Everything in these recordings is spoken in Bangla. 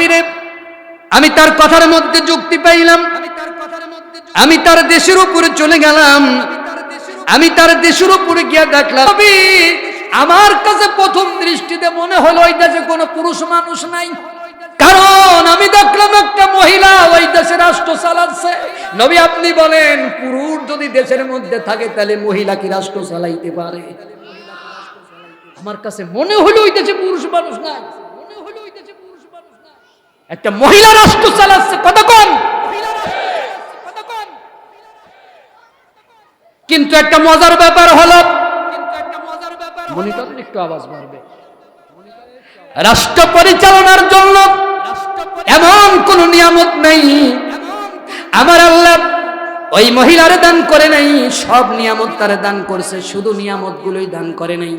নবীরে আমি তার কথার মধ্যে যুক্তি পাইলাম, আমি তার দেশের উপরে চলে গেলাম, আমি তার দেশের উপরে গিয়ে দেখলাম নবী আমার কাছে প্রথম দৃষ্টিতে মনে হলো ওই দেশে কোনো পুরুষ মানুষ নাই, কারণ আমি দেখলাম একটা মহিলা ওই দেশে রাষ্ট্র চালাচ্ছে। নবী আপনি বলেন পুরুষ যদি দেশের মধ্যে থাকে তাহলে মহিলা কি রাষ্ট্র চালাইতে পারে? আমার কাছে মনে হলো ওই দেশে পুরুষ মানুষ নাই, একটা মহিলা রাষ্ট্র চালাচ্ছে। কতক্ষণ? কিন্তু একটা মজার ব্যাপার হলো, মনিটর একটু আওয়াজ বাড়বে, রাষ্ট্র পরিচালনার জন্য এমন কোন নিয়ামত নেই আমার আল্লাহ ওই মহিলারে দান করে নাই, সব নিয়ামত তারে দান করেছে, শুধু নিয়ামত গুলোই দান করে নাই,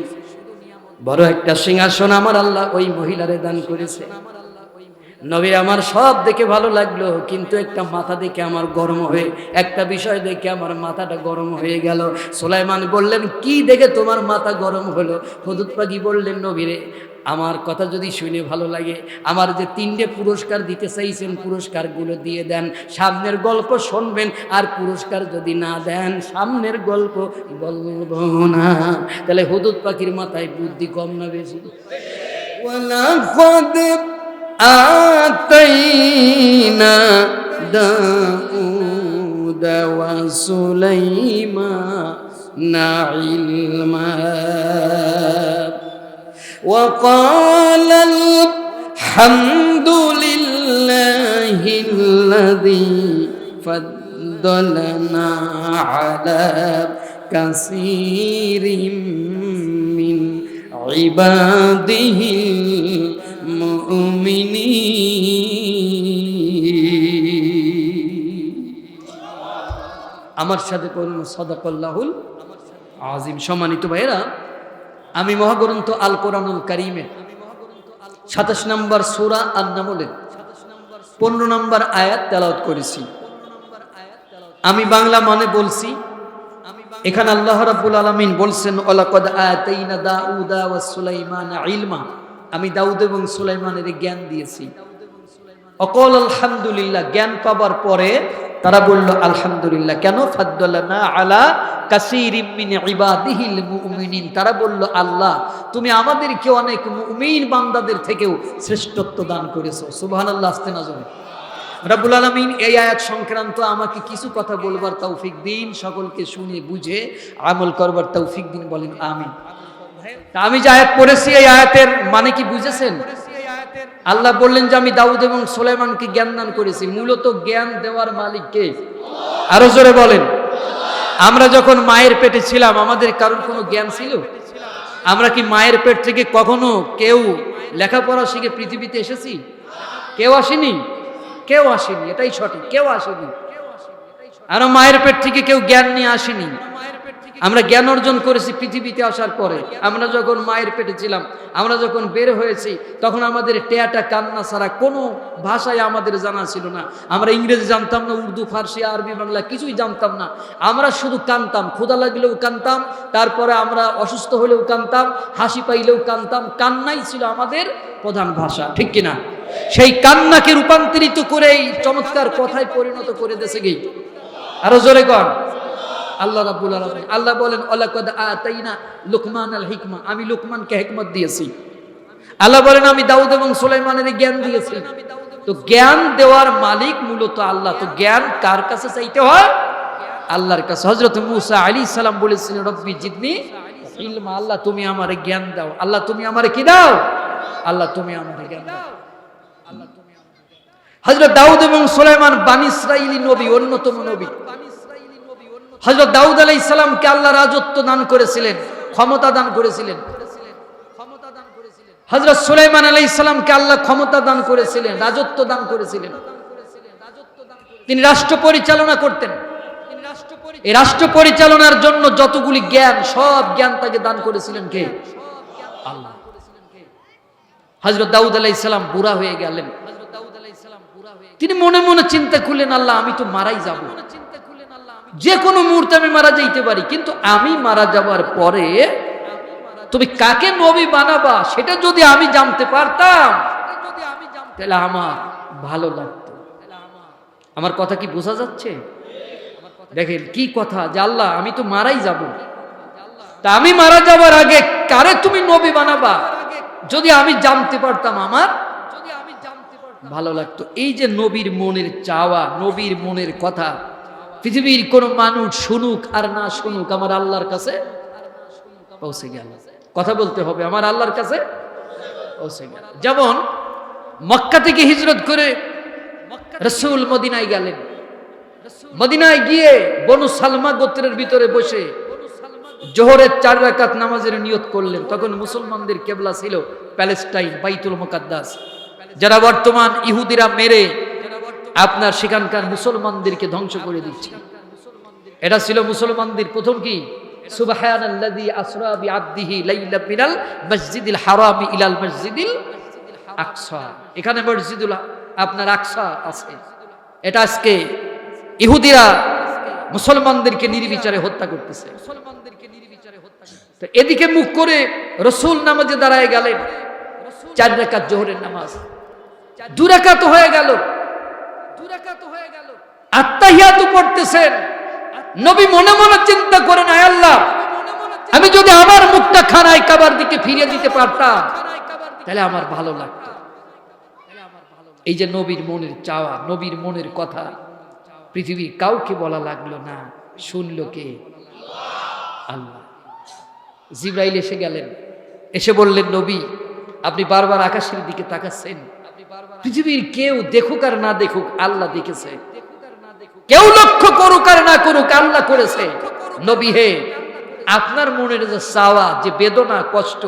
বড় একটা সিংহাসন আমার আল্লাহ ওই মহিলারে দান করেছে। নবী আমার সব দেখে ভালো লাগলো, কিন্তু একটা মাথা দেখে আমার গরম হয়ে, একটা বিষয় দেখে আমার মাথাটা গরম হয়ে গেল। সুলাইমান বললেন কি দেখে তোমার মাথা গরম হলো? হুদুদ পাখি বললেন নবীরে আমার কথা যদি শুনে ভালো লাগে, আমার যে 3টে পুরস্কার দিতে চাইছেন পুরস্কারগুলো দিয়ে দেন, সামনের গল্প শুনবেন, আর পুরস্কার যদি না দেন সামনের গল্প বলবো না। তাহলে হুদুদ পাখির মাথায় বুদ্ধি কম না বেশি? ওয়ালাকাদ আতাইনা দাউদা ওয়া সুলাইমানা ইলমা وقال الحمد لله الذي فضلنا على كثير من عباده المؤمنين আমার সাথে বলুন সাদাকাল্লাহুল আযীম। সম্মানিত ভাইরা, আমি মহাগ্রন্থ আল কোরআনুল কারীমের 27 নম্বর সূরা আন-নামলের 15 নম্বর আয়াত তেলাওয়াত করেছি। আমি বাংলা মানে বলছি, এখানে আল্লাহ রাব্বুল আলামিন বলছেন ওয়ালাকাদ আতাইনা দাউদা ওয়া সুলাইমানা ইলমা, আমি দাউদ এবং সুলাইমানের জ্ঞান দিয়েছি। অকল আলহামদুলিল্লাহ, জ্ঞান পাবার পরে তারা বলল আলহামদুলিল্লাহ। কেন? ফাদ্দালানা আলা কাসীরিম মিন ইবাদিহিল মুমিনিন, তারা বলল আল্লাহ তুমি আমাদেরকে অনেক মুমিন বান্দাদের থেকেও শ্রেষ্ঠত্ব দান করেছো। সুবহানাল্লাহ, আস্তে না জোরে। রব্বুল আলামিন এই আয়াত সংক্রান্ত আমাকে কিছু কথা বলবার তৌফিক দিন, সকলকে শুনে বুঝে আমল করবার তৌফিক দিন, বলেন আমিন। আমি যে আয়াত পড়েছি এই আয়াতের মানে কি বুঝেছেন? আল্লাহ বললেন যে আমি দাউদ এবং সুলাইমানকে জ্ঞান দান করেছি। মূলত জ্ঞান দেওয়ার মালিক কে? আরো জোরে বলেন। আমরা যখন মায়ের পেটে ছিলাম আমাদের কারোর কোনো জ্ঞান ছিল? আমরা কি মায়ের পেট থেকে কখনো কেউ লেখাপড়া শিখে পৃথিবীতে এসেছি? কেউ আসেনি, কেউ আসেনি, এটাই সঠিক, কেউ আসেনি। আর মায়ের পেট থেকে কেউ জ্ঞান নিয়ে আসেনি। আমরা জ্ঞান অর্জন করেছি পৃথিবীতে আসার পরে। আমরা যখন মায়ের পেটে ছিলাম, আমরা যখন বের হয়েছি, তখন আমাদের টেয়াটা কান্না ছাড়া কোনো ভাষায় আমাদের জানা ছিল না। আমরা ইংরেজি জানতাম না, উর্দু, ফার্সি, আরবি, বাংলা কিছুই জানতাম না। আমরা শুধু কানতাম, ক্ষুধা লাগলেও কানতাম, তারপরে আমরা অসুস্থ হলেও কানতাম, হাসি পাইলেও কানতাম। কান্নাই ছিল আমাদের প্রধান ভাষা, ঠিক কিনা? সেই কান্নাকে রূপান্তরিত করে এই চমৎকার কথায় পরিণত করে দেশে গেই। আরো জোরে কর আল্লাহ রাব্বুল আলামিন। আল্লাহ বলেন ওয়ালাকাদ আতাইনা লুকমানাল হিকমা, আমি লুকমানকে হিকমত দিয়েছি। আল্লাহ বলেন আমি দাউদ এবং সুলাইমানের জ্ঞান দিয়েছি। তো জ্ঞান দেওয়ার মালিক মূলত আল্লাহ। তো জ্ঞান কার কাছে চাইতে হয়? আল্লাহর কাছে। হযরত মূসা আলাইহিস সালাম বলেছিলেন রব্বি জিদনি ইলমা, আল্লাহ তুমি আমারে জ্ঞান দাও। আল্লাহ তুমি আমারে কি দাও? আল্লাহ তুমি আমারে জ্ঞান দাও। হযরত দাউদ এবং সুলাইমান বনী ইসরাঈলী নবী, অন্যতম নবী। হযরত দাউদ আলাইহিস সালামকে আল্লাহ রাজত্ব দান করেছিলেন, ক্ষমতা দান করেছিলেন। হযরত সুলাইমান আলাইহিস সালামকে আল্লাহ ক্ষমতা দান করেছিলেন, রাজত্ব দান করেছিলেন। তিনি রাষ্ট্র পরিচালনা করতেন। এই রাষ্ট্র পরিচালনার জন্য যতগুলি জ্ঞান, সব জ্ঞান তাকে দান করেছিলেন কে? আল্লাহ। হযরত দাউদ আলাইহিস সালাম বুড়া হয়ে গেলেন। তিনি মনে মনে চিন্তা করলেন আল্লাহ আমি তো মারাই যাব, যে কোনো মুহূর্তে আমি মারা যাইতে পারি, কিন্তু আমি মারা যাওয়ার পরে তুমি কাকে নবী বানাবা সেটা যদি আমি জানতে পারতাম তাহলে আমার ভালো লাগতো। আমার কথা কি বোঝা যাচ্ছে? দেখেন কি কথা, যে আল্লাহ আমি তো মারাই যাব, তা আমি মারা যাবার আগে কারে তুমি নবী বানাবা, যদি আমি জানতে পারতাম আমার ভালো লাগতো। এই যে নবীর মনের চাওয়া, নবীর মনের কথা পৃথিবীর কোন মানুষ শুনুক আর না শুনুক, আমার আল্লাহর কাছে পৌঁছে গেল। কথা বলতে হবে, আমার আল্লাহর কাছে পৌঁছে গেল। যেমন মক্কা থেকে হিজরত করে রাসূল মদিনায় গেলেন। মদিনায় গিয়ে বনু সালমা গোত্রের ভিতরে বসে জোহরের 4 রাকাত নামাজের নিয়ত করলেন। তখন মুসলমানদের কিবলা ছিল প্যালেস্টাইন, বাইতুল মুকাদ্দাস, যারা বর্তমান ইহুদিরা মেরে আপনার সেখানকার মুসলমানদেরকে ধ্বংস করে দিচ্ছে। এটা ছিল মুসলমানদের প্রথম কি, সুবহানাল্লাযী আসরা বিআবদিহি লাইলা মিনাল মসজিদিল হারামি ইলাল মসজিদিল আকসা। এখানে মসজিদুল আপনার আকসা আছে, এটা আজকে ইহুদিরা মুসলমানদেরকে নির্বিচারে হত্যা করতেছে। তো এদিকে মুখ করে রাসূল নামাজে দাঁড়ায় গেলেন, 4 রাকাত জোহরের নামাজ 2 রাকাত হয়ে গেল, আত্তাহিয়াতু পড়তেছেন। নবী মনে মনে চিন্তা করেন, আয় আল্লাহ, আমি যদি আমার মুখটা খানায় কাবার দিকে ফিরিয়ে দিতে পারতাম তাহলে আমার ভালো লাগতো। এই যে নবীর মনের চাওয়া, নবীর মনের কথা পৃথিবীর কাউকে বলা লাগলো না, শুনলো কে? আল্লাহ। জিবরাইল এসে গেলেন, এসে বললেন, নবী আপনি বারবার আকাশের দিকে তাকাচ্ছেন, পৃথিবীর কেউ দেখুক আর না দেখুক আল্লাহ দেখেছে, কেউ লক্ষ্য করুক আর না করুক আল্লাহ করেছে। নবী হে, আপনার মনের যে চাওয়া, যে বেদনা, কষ্ট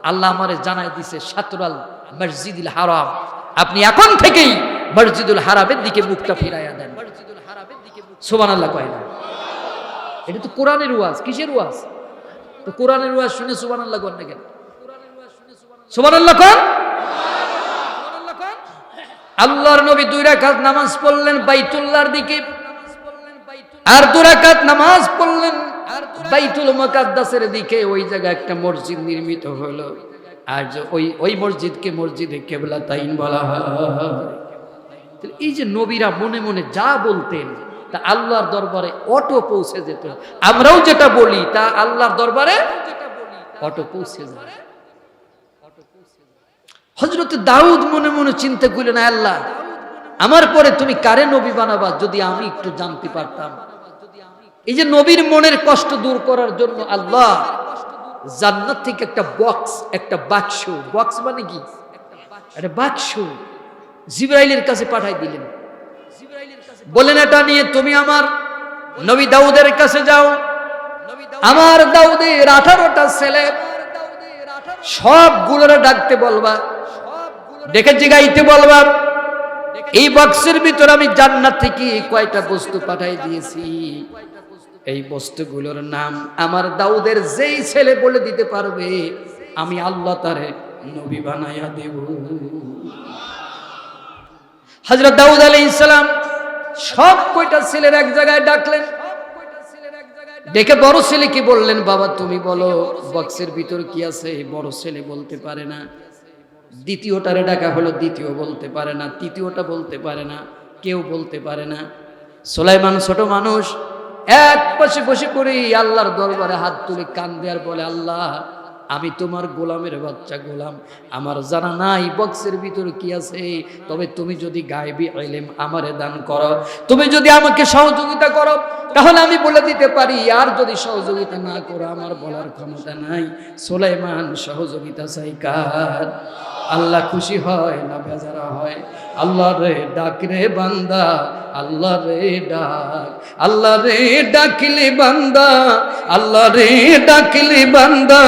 আল্লাহ আমারে জানাই দিছে শাতরাল মসজিদুল হারাম। আপনি এখন থেকেই মসজিদুল হারামের দিকে মুখটা ফিরাইয়া দেন। সুবহানাল্লাহ কয় না? এটা তো কোরআনের ওয়াজ। কিসের ওয়াজ? তো কোরআনের ওয়াজ শুনে সুবহানাল্লাহ কোন না কেন? সুবহানাল্লাহ কোন? আল্লাহর নবী 2 রাকাত নামাজ পড়লেন বাইতুল্লাহর দিকে, আর 2 রাকাত নামাজ পড়লেন বাইতুল মুকাদ্দাসের দিকে। ওই জায়গায় একটা মসজিদ নির্মিত হলো, আর ওই মসজিদকে মসজিদে কিবলাতাইন বলা হয়। এই যে নবীরা মনে মনে যা বলতেন তা আল্লাহর দরবারে অটো পৌঁছে যেত। আমরাও যেটা বলি তা আল্লাহর দরবারে অটো পৌঁছে যায়। হযরত দাউদ মনে মনে চিন্তা করলেন, আল্লাহ আমার পরে তুমি কারে নবী বানাবা, যদি আমি একটু জানতে পারতাম। এই যে নবীর মনের কষ্ট দূর করার জন্য আল্লাহ জান্নাত থেকে একটা বক্স, একটা বাক্স, বক্স মানে কি, একটা বাক্স জিবরাইলের কাছে পাঠাই দিলেন। বলেন, এটা নিয়ে তুমি আমার নবী দাউদের কাছে যাও। আমার দাউদের 18টা ছেলে, সবগুলোরে ডাকতে বলবা, ডেকে জিগাইতে বলবা এই বক্সের ভিতর আমি জান্নাত থেকে কয়টা বস্তু পাঠাই দিয়েছি, এই বস্তুগুলোর নাম আমার দাউদের যেই ছেলে বলে দিতে পারবে আমি আল্লাহ তারে নবী বানায়া দেব। হযরত দাউদ আলাইহিস সালাম সব কয়টা ছেলের এক জায়গায় ডাকলেন, ডেকে বড় ছেলেকে বললেন, বাবা তুমি বলো বক্সের ভিতর কি আছে। বড় ছেলে বলতে পারে না। দ্বিতীয়টারে ডাকা হলো, দ্বিতীয় বলতে পারে না। তৃতীয়টা বলতে পারে না, কেউ বলতে পারে না। সুলাইমান ছোট মানুষ এক পাশে বসে করে আল্লাহর দরবারে হাত তুলে কান্দে আর বলে, আল্লাহ আমি তোমার গোলামের বাচ্চা, গোলাম, আমার জানা নাই বক্সের ভিতর কি আছে, তবে তুমি যদি গায়বী ইলম আমারে দান করো, তুমি যদি আমাকে সহযোগিতা করো তাহলে আমি বলে দিতে পারি, আর যদি সহযোগিতা না করো আমার বলার ক্ষমতা নাই। সুলাইমান সহযোগিতা চাই কার? আল্লাহ খুশি হয় না বেজারা হয়? আল্লাহ রে ডাক রে বান্দা, আল্লাহ রে ডাক, আল্লাহ রে ডাকলে বান্দা, আল্লাহ রে ডাকলে বান্দা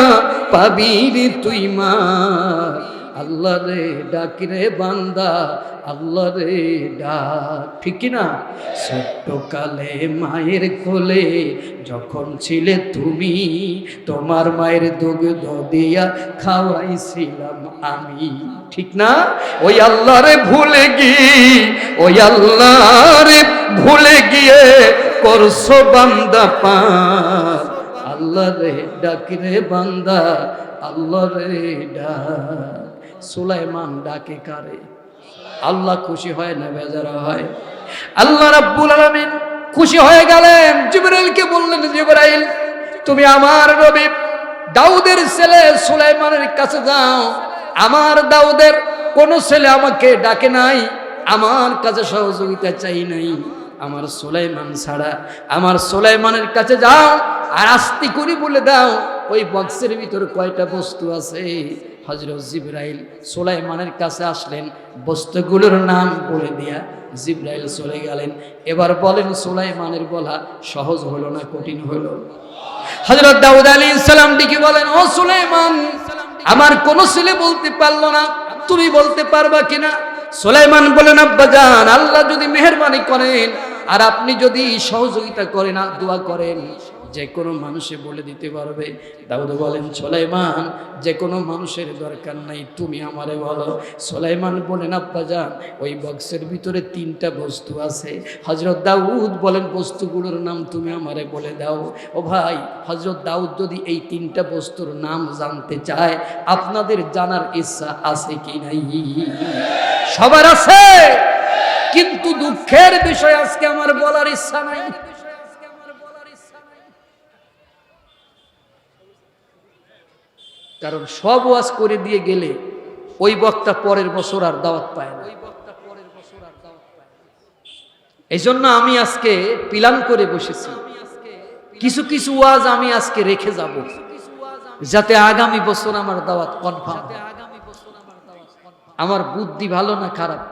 পাবি রে তুই মা। আল্লাহ রে ডাক রে বান্দা, আল্লাহ রে ডাক। ঠিক কিনা? ছোট্ট কালে মায়ের কোলে যখন ছিলে তুমি, তোমার মায়ের দুগ্ধ দিয়া খাওয়াইছিলাম আমি। ঠিক না? ওই আল্লাহ রে ভুলে গিয়ে, ওই আল্লাহ রে ভুলে গিয়ে করছো বান্দা পার। আল্লাহ রে ডাক রে বান্দা, আল্লাহ রে ডাক। সুলাইমান ডাকে কারে? আল্লাহ খুশি হয় না বেজার হয়? আল্লাহ রাব্বুল আলামিন খুশি হয়ে গেলেন, জিবরাইলকে বললেন, জিবরাইল তুমি আমার নবী দাউদের ছেলে সুলাইমানের কাছে যাও। আমার দাউদের কোন ছেলে আমাকে ডাকে নাই, আমার কাছে সহযোগিতা চাই নাই, আমার সুলাইমান ছাড়া। আমার সুলাইমানের কাছে যাও আর আস্তি করে বলে দাও ওই বক্সের ভিতর কয়টা বস্তু আছে। হযরত জিবরাইল সুলাইমানের কাছে আসলেন, বস্তুগুলোর নাম বলে দিয়া জিবরাইল চলে গেলেন। এবার বলেন সুলাইমানের বলা সহজ হলো না কঠিন হলো? হযরত দাউদ আলাইহিস সালাম ডেকে বলেন, ও সুলাইমান, আমার কোন ছেলে বলতে পারলো না, তুমি বলতে পারবা কিনা? সুলাইমান বলেন, আব্বাজান, আল্লাহ যদি মেহেরবানি করেন আর আপনি যদি সহযোগিতা করেন আর দোয়া করেন, যে কোনো মানুষে বলে দিতে পারবে। দাউদ বলেন, সুলাইমান, যে কোনো মানুষের দরকার নাই, তুমি আমারে বলো। সুলাইমান বলেন, আব্বাজান, ওই বক্সের ভিতরে 3টা বস্তু আছে। হযরত দাউদ বলেন, বস্তুগুলোর নাম তুমি আমারে বলে দাও। ও ভাই, হযরত দাউদ যদি এই 3টা বস্তুর নাম জানতে চায়, আপনাদের জানার ইচ্ছা আছে কি নাই? সবার আছে, কিন্তু দুঃখের বিষয় আজকে আমার বলার ইচ্ছা নাই। কারণ সব ওয়াজ করে দিয়ে গেলে ওই বক্তা পরের বছর আর দাওয়াত পায় না। এই জন্য আমি আজকে প্ল্যান করে বসেছি, কিছু কিছু ওয়াজ আমি আজকে রেখে যাব, যাতে আগামী বছর আমার দাওয়াত কনফার্ম। আমার বুদ্ধি ভালো না খারাপ?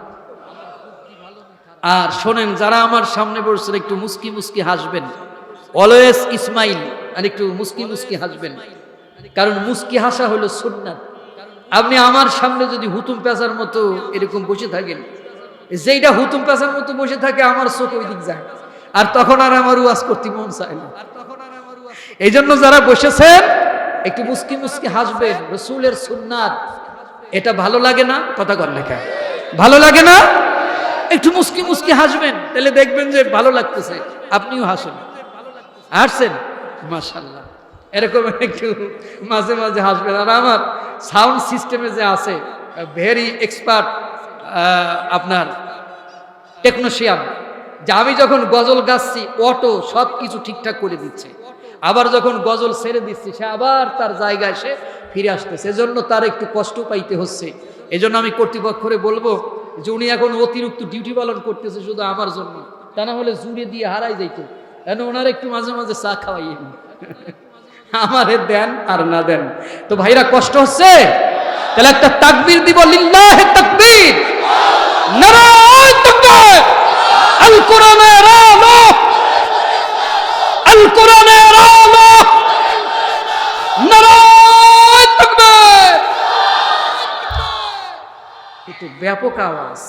আর শোনেন, যারা আমার সামনে বসছেন একটু মুস্কি মুস্কি হাসবেন, অলওয়েজ ইসমাইল, আর একটু মুস্কি মুস্কি হাসবেন, কারণ মুস্কি হাসা হলো সুন্নাত। আপনি আমার সামনে যদি হুতুম পেঁচার মতো এরকম বসে থাকেন, যেইটা হুতুম পেঁচার মতো বসে থাকে আমার চোখ ওই দিক যায়, আর তখন আর আমার ওয়াজ করতে মন চায় না। এই জন্য যারা বসেছেন একটু মুস্কি মুস্কি হাসবেন, রাসূলের সুন্নাত। এটা ভালো লাগে না? কথা কর না কেন? ভালো লাগে না? একটু মুস্কি মুস্কি হাসবেন, তাহলে দেখবেন যে ভালো লাগতেছে, আপনিও হাসেন। হাসছেন? মাশাআল্লাহ। এরকম একটু মাঝে মাঝে হাসবেন। আর আমার সাউন্ড সিস্টেমে যে আছে ভেরি এক্সপার্ট আপনার টেকনিশিয়ান, যে আমি যখন গজল গাচ্ছি অটো সব কিছু ঠিকঠাক করে দিচ্ছে, আবার যখন গজল ছেড়ে দিচ্ছি সে আবার তার জায়গায় সে ফিরে আসতেছে। এজন্য তার একটু কষ্ট পাইতে হচ্ছে। এজন্য আমি কর্তৃপক্ষরে বলবো যে উনি এখন অতিরিক্ত ডিউটি পালন করতেছে শুধু আমার জন্য, তা না হলে জুড়ে দিয়ে হারাই যাইতো। কেন ওনার একটু মাঝে মাঝে চা খাওয়াই, আমারে দেন আর না দেন। তো ভাইরা কষ্ট হচ্ছে, তাহলে একটা তাকবীর দিব, লিল্লাহি তাকবীর, নারায়ে তাকবীর। আল কোরআনের আলো, আল কোরআনের আলো, নারায়ে তাকবীর। একটু ব্যাপক আওয়াজ,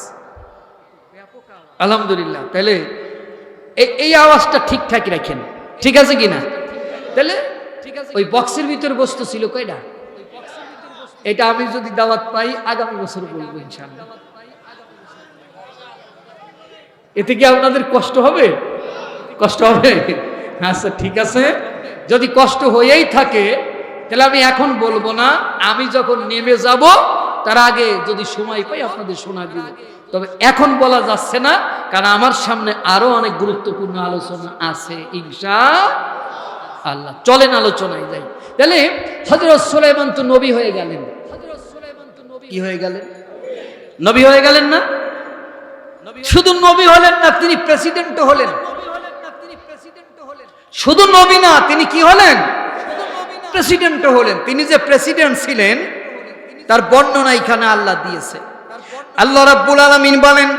আলহামদুলিল্লাহ। তাহলে এই আওয়াজটা ঠিকঠাক রাখেন, ঠিক আছে কিনা? তাহলে ওই বক্সের ভিতর বস্তু ছিল কয়টা? এটা আমি যদি দাওয়াত পাই আগামী বছর বলবো ইনশাআল্লাহ। এতে কি আপনাদের কষ্ট হবে? কষ্ট হবে? আচ্ছা ঠিক আছে, যদি কষ্ট হয়েই থাকে তাহলে আমি এখন বলবো না, আমি যখন নেমে যাব তার আগে যদি সময় পাই আপনাদের শোনা দিব। তবে এখন বলা যাচ্ছে না, কারণ আমার সামনে আরো অনেক গুরুত্বপূর্ণ আলোচনা আছে ইনশাআল্লাহ। চলেন আলোচনায় যাই। তাহলে হযরত সুলাইমান তো নবী হয়ে গেলেন। কি হয়ে গেলেন? নবী হয়ে গেলেন না? শুধু নবী হলেন না, তিনি প্রেসিডেন্টও হলেন। শুধু নবী না, তিনি কি হলেন? প্রেসিডেন্টও হলেন। তিনি যে প্রেসিডেন্ট ছিলেন তার বর্ণনা এখানে আল্লাহ দিয়েছে। আল্লাহ রাব্বুল আলামিন বলেন,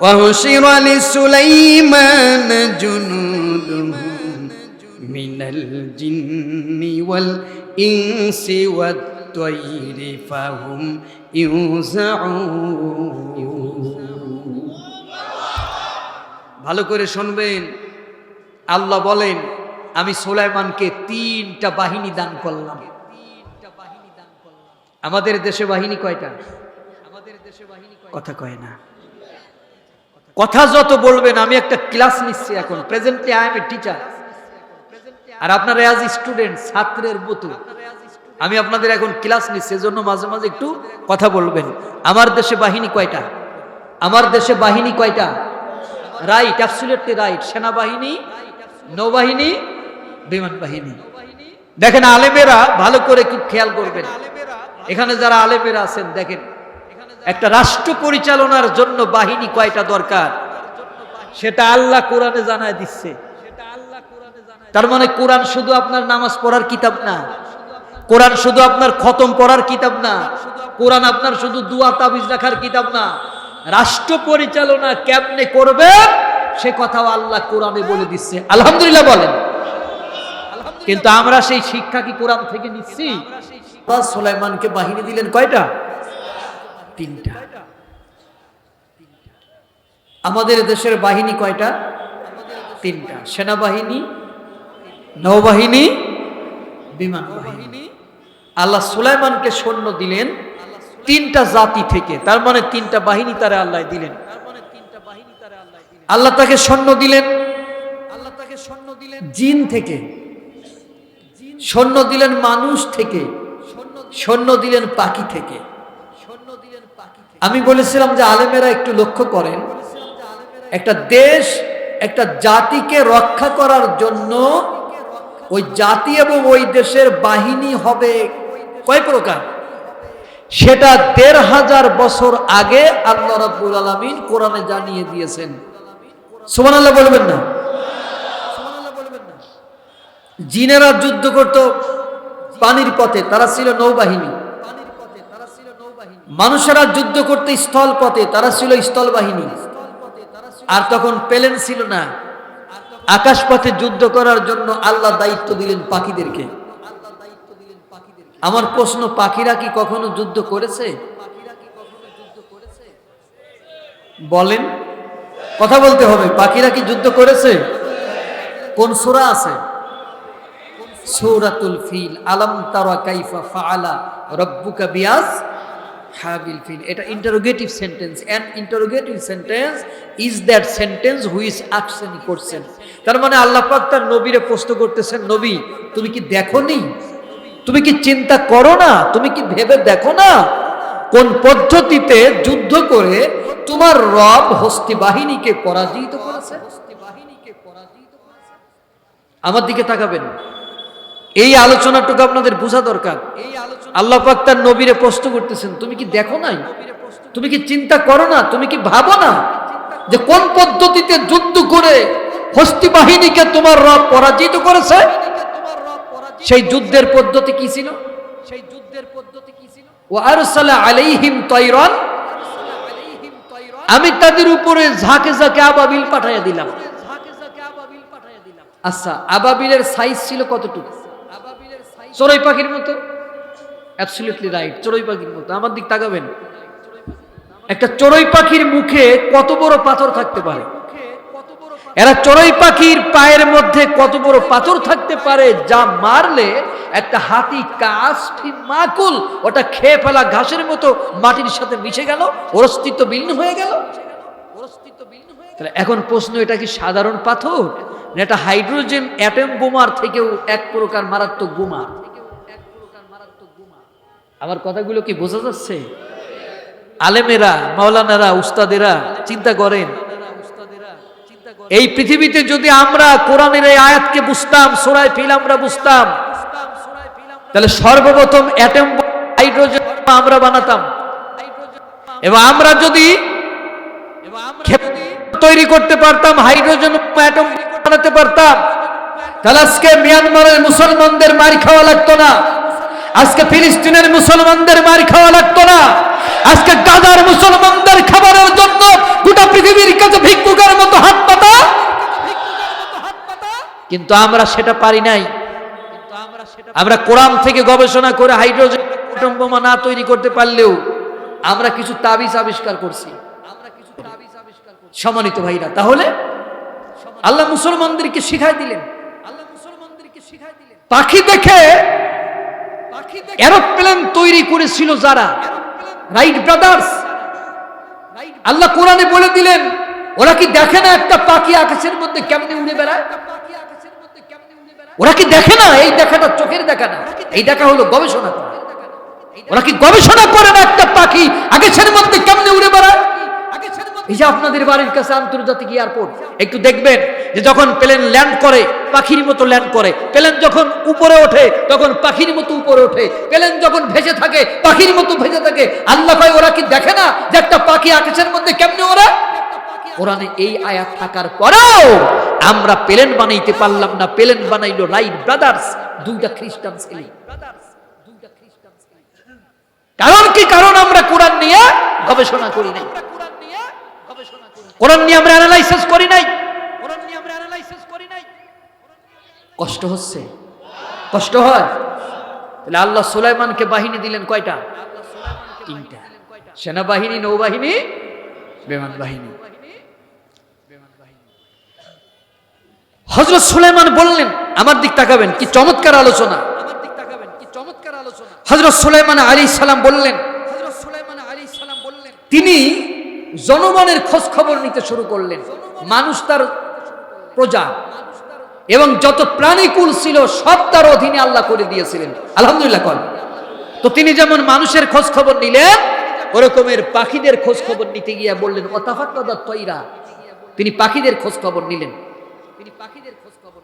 ওয়া হুশিরা লিসুলাইমান জুনুদুহু মিনাল জিন্নি ওয়াল ইনসি ওয়াত তায়রি ফাহুম ইউযাউন। ভালো করে শুনবেন, আল্লাহ বলেন আমি সুলাইমানকে 3টা বাহিনী দান করলাম। আমাদের দেশে বাহিনী কয়টা? কথা কয় না। কথা যত বলবেন, আমি একটা ক্লাস নিচ্ছি এখন, presently I am a teacher, আর আপনারা অ্যাজ স্টুডেন্ট, ছাত্রের মতো আমি আপনাদের এখন ক্লাস নিচ্ছি, এজন্য মাঝে মাঝে একটু কথা বলবেন। আমার দেশে বাহিনী কয়টা? আমার দেশে বাহিনী কয়টা? Right, absolutely right. সেনাবাহিনী, নৌবাহিনী, বিমান বাহিনী। দেখেন আলেমেরা ভালো করে খুব খেয়াল করবেন, এখানে যারা আলেমেরা আছেন দেখেন, একটা রাষ্ট্র পরিচালনার জন্য বাহিনী কয়টা দরকার সেটা আল্লাহ কোরআনে জানায় দিচ্ছে। তার মানে কোরআন শুধু আপনার নামাজ পড়ার কিতাব না, কোরআন শুধু আপনার খতম পড়ার কিতাব না, কোরআন আপনার শুধু দুয়া তাবিজ রাখার কিতাব না। রাষ্ট্র পরিচালনা কেমনে করবে সে কথাও আল্লাহ কোরআনে বলে দিচ্ছে। আলহামদুলিল্লাহ বলেন। কিন্তু আমরা সেই শিক্ষা কি কোরআন থেকে নিচ্ছি? সুলাইমানকে বাহিনী দিলেন কয়টা? 3টা। আমাদের দেশের বাহিনী কয়টা? 3টা। সেনাবাহিনী, নৌবাহিনী, বিমান বাহিনী। আল্লাহ সুলাইমানকে সৈন্য দিলেন 3টা জাতি থেকে, তার মানে 3টা বাহিনী তারে আল্লাহ দিলেন। আল্লাহ তাকে সৈন্য দিলেন, জিন থেকে, সৈন্য দিলেন মানুষ থেকে, সৈন্য দিলেন পাখি থেকে। আমি বলেছিলাম যে আলেমেরা একটু লক্ষ্য করেন, একটা দেশ একটা জাতিকে রক্ষা করার জন্য ওই জাতি এবং ওই দেশের বাহিনী হবে কয় প্রকার, সেটা 1500 বছর আগে আল্লাহ রাব্বুল আলামিন কোরআনে জানিয়ে দিয়েছেন। সুবহানাল্লাহ বলবেন না? জিনেরা যুদ্ধ করত পানির পথে, তারা ছিল নৌবাহিনী। মানুষেরা যুদ্ধ করতে স্থল পথে, তারা ছিল স্থল বাহিনী। আর তখন প্লেন ছিল না, আকাশ পথে যুদ্ধ করার জন্য আল্লাহ দায়িত্ব দিলেন পাখিদেরকে। আমার প্রশ্ন, পাখিরা কি কখনো যুদ্ধ করেছে? বলেন, কথা বলতে হবে। পাখিরা কি যুদ্ধ করেছে? কোন সূরা আছে? সূরাতুল ফিল। আলাম তারা কাইফা ফাআলা রাব্বুকা বিআসহাবিল ফিল। এটা interrogative sentence. An interrogative sentence is that sentence which action করছেন। তার মানে আল্লাহ পাক তার নবীরে প্রশ্ন করতেছেন, নবী তুমি কি দেখোনি? তুমি কি চিন্তা করো না? তুমি কি ভেবে দেখো না কোন পদ্ধতিতে যুদ্ধ করে তোমার রব হস্তি বাহিনীকে পরাজিত করেছে? আমার দিকে তাকাবেন, এই আলোচনাটুকু আপনাদের বোঝা দরকার। আল্লাহ পাক তার নবীরে প্রশ্ন করতেছেন, তুমি কি দেখো নাই? তুমি কি চিন্তা করো না? তুমি কি ভাবো না যে কোন পদ্ধতিতে যুদ্ধ করে হস্তি বাহিনীকে তোমার রব পরাজিত করেছে? সেই যুদ্ধের পদ্ধতি কি ছিল? ওয়া আরসালা আলাইহিম তায়রান, আমি তাদের উপরে ঝাঁকে ঝাঁকে আবাবিল পাঠাইয়া দিলাম। আচ্ছা, আবাবিলের সাইজ ছিল কতটুকু? চড়ুই পাখির মতো? অ্যাবসলিউটলি রাইট, চড়ুই পাখির মতো। আমার দিক তাকাবেন, একটা চড়ুই পাখির মুখে কত বড় পাথর থাকতে পারে? এরা চড়ুই পাখির পায়ের মধ্যে কত বড় পাথর থাকতে পারে যা মারলে একটা হাতি কাশফি মাকুল ওটা খেয়ে ফেলা ঘাসের মতো মাটির সাথে মিশে গেল, ওর অস্তিত্ব বিলীন হয়ে গেল। এখন প্রশ্ন, এটা কি সাধারণ পাথর না এটা হাইড্রোজেন অ্যাটম বোমার থেকেও এক প্রকার মারাত্মক বোমা? আমার কথাগুলো কি বোঝা যাচ্ছে? আলেমেরা, মাওলানারা, উস্তাদেরা চিন্তা করেন, এই পৃথিবীতে যদি আমরা কোরআনের এই আয়াতকে বুঝতাম, সূরা ফিল আমরা বুঝতাম, তাহলে সর্বপ্রথম অ্যাটম হাইড্রোজেন আমরা বানাতাম। এবং আমরা যদি তৈরি করতে পারতাম, হাইড্রোজেন অ্যাটম বানাতে পারতাম, তাহলে আজকে মিয়ানমারের মুসলমানদের মার খাওয়া লাগতো না, আজকে ফিলিস্তিনের মুসলমানদের মার খাওয়া লাগতো না, আজকে গাজার মুসলমানদের খাবারের জন্য গোটা পৃথিবীর কাছে ভিক্ষুকের মতো হাত পাতা। কিন্তু আমরা সেটা পারি নাই। আমরা কোরআন থেকে গবেষণা করে হাইড্রোজেন অ্যাটম বোমা না তৈরি করতে পারলেও আমরা কিছু তাবিজ আবিষ্কার করছি। সম্মানিত ভাইরা, তাহলে আল্লাহ মুসলমানদেরকে শিখাই দিলেন। পাখি দেখে এরোপ্লেন তৈরি করেছিল যারা, রাইট ব্রাদার্স। আল্লাহ কোরআনে বলে দিলেন, ওরা কি দেখে না একটা পাখি আকাশের মধ্যে কেমনে উড়ে বেড়ায়? ওরা কি দেখে না? এই দেখাটা চোখের দেখা না, এই দেখা হলো গবেষণা করা। ওরা কি গবেষণা করে না একটা পাখি আকাশের মধ্যে কেমনে উড়ে বেড়ায়? এই যে আপনাদের বাড়ির কাছে আন্তর্জাতিক এয়ারপোর্ট, একটু দেখবেন যে যখন প্লেন ল্যান্ড করে পাখির মতো ল্যান্ড করে, প্লেন যখন উপরে ওঠে তখন পাখির মতো উপরে ওঠে, প্লেন যখন ভেসে থাকে পাখির মতো ভেসে থাকে। আল্লাহ ভাই ওরা কি দেখে না যে একটা পাখি আকাশের মধ্যে কেমনে ওরা? কোরআনে এই আয়াত থাকার পরেও আমরা প্লেন বানাইতে পারলাম না। প্লেন বানাইলো রাইট ব্রাদার্স, দুইটা খ্রিস্টান ছেলে। কারণ কি? কারণ আমরা কোরআন নিয়ে গবেষণা করি নাই, কোরআন নিয়ে আমরা অ্যানালাইসিস করি নাই। কষ্ট হচ্ছে, কষ্ট হয়। তাহলে আল্লাহ সুলাইমানকে বাহিনী দিলেন কয়টা? তিনটা। সেনাবাহিনী, নৌবাহিনী, বিমান বাহিনী। হযরত সুলাইমান বললেন, আমার দিক তাকাবেন, কি চমৎকার আলোচনা। হযরত সুলাইমান আলাইহিস সালাম বললেন, তিনি জনগণের খোঁজ খবর নিতে শুরু করলেন। মানুষ তার প্রজা এবং যত প্রাণীকুল ছিল সব তার অধীনে আল্লাহ করে দিয়েছিলেন। আলহামদুলিল্লাহ কর। তো তিনি যেমন মানুষের খোঁজ খবর নিলেন, ওরকমের পাখিদের খোঁজ খবর নিতে গিয়ে বললেন ওয়াতাফাক্কাদাত তয়রা, তিনি পাখিদের খোঁজ খবর নিলেন।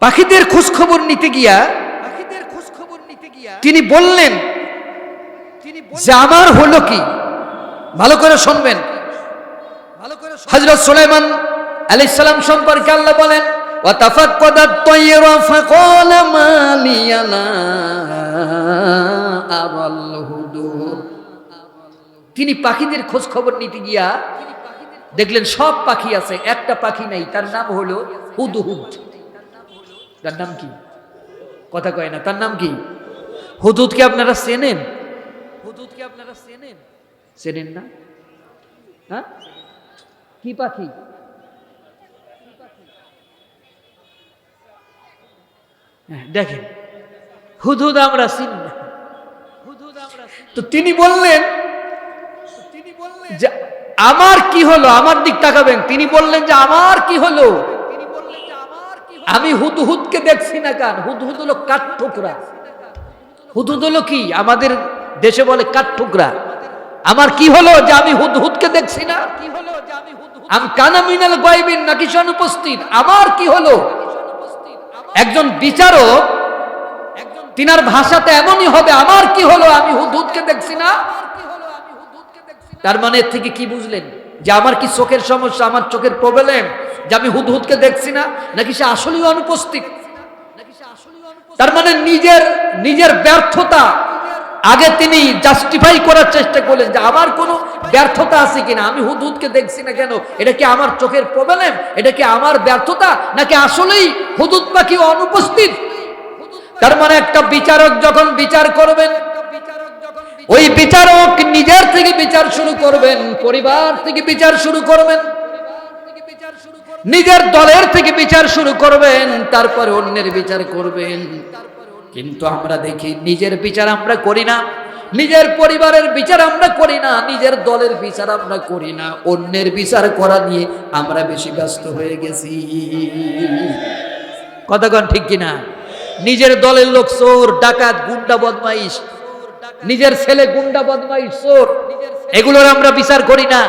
পাখিদের খোঁজ খবর নিতে গিয়া তিনি বললেন যে আমার হলো কি? ভালো করে শুনবেন। হযরত সুলাইমান আলাইহিস সালাম সম্পর্কে আল্লাহ বলেন ওয়াতাফাক্কাদাত তয়রা ফাকালা মা লিয়া লা আরাল হুদুদ। তিনি পাখিদের খোঁজ খবর নিতে গিয়া দেখলেন সব পাখি আছে, একটা পাখি নাই, তার নাম হলো হুদহুদ। তার নাম কি? কথা কয় না। তার নাম কি? হুদহুদকে আপনারা চেনেন? হুদহুদকে আপনারা চেনেন? চেনেন না? হ্যাঁ, কি পাখি? দেখেন, হুদহুদ আমরা চিনি না। তো তিনি বললেন যে আমার কি হলো? আমার দিক তাকাবেন। তিনি বললেন যে আমার কি হলো? আমি হুদহুদকে দেখছি না। কেন? হুদহুদ হলো কাঠঠোকরা। হুদহুদ হলো কি? আমাদের দেশে বলে কাঠঠোকরা। আমার কি হলো যে আমি হুদহুদকে দেখছি না? আমি কানা মিনাল গায়বিন, নাকি সে অনুপস্থিত? আমার কি হলো? একজন বিচারক, তিনার ভাষাতে এমনই হবে, আমার কি হলো? আমি হুদহুদকে দেখছি না। তার মানে এর থেকে কি বুঝলেন? যে আমার কি চোখের সমস্যা, আমার চোখের প্রবলেম, যে আমি হুদহুদকে দেখছি না, নাকি সে আসলেই অনুপস্থিত? তার মানে নিজের ব্যর্থতা আগে তিনি জাস্টিফাই করার চেষ্টা করলেন যে আমার কোনো ব্যর্থতা আছে কিনা, আমি হুদহুদকে দেখছি না কেন, এটা কি আমার চোখের প্রবলেম, এটা কি আমার ব্যর্থতা, নাকি আসলেই হুদহুদ পাখি অনুপস্থিত? তার মানে একটা বিচারক যখন বিচার করবেন, ওই বিচারক নিজের থেকে বিচার শুরু করবেন, পরিবার থেকে বিচার শুরু করবেন, নিজের দলের থেকে বিচার শুরু করবেন, তারপরে অন্যের বিচার করবেন। কিন্তু আমরা দেখি নিজের বিচার আমরা করি না, নিজের পরিবারের বিচার আমরা করি না, নিজের দলের বিচার আমরা করি না, অন্যের বিচার করা নিয়ে আমরা বেশি ব্যস্ত হয়ে গেছি। কথাগণ ঠিক কিনা? নিজের দলের লোক চোর, ডাকাত, গুন্ডা, বদমাইশ, নিজের ছেলে গুন্ডা, বদমাইশ, চোর, এগুলোর আমরা বিচার করি না।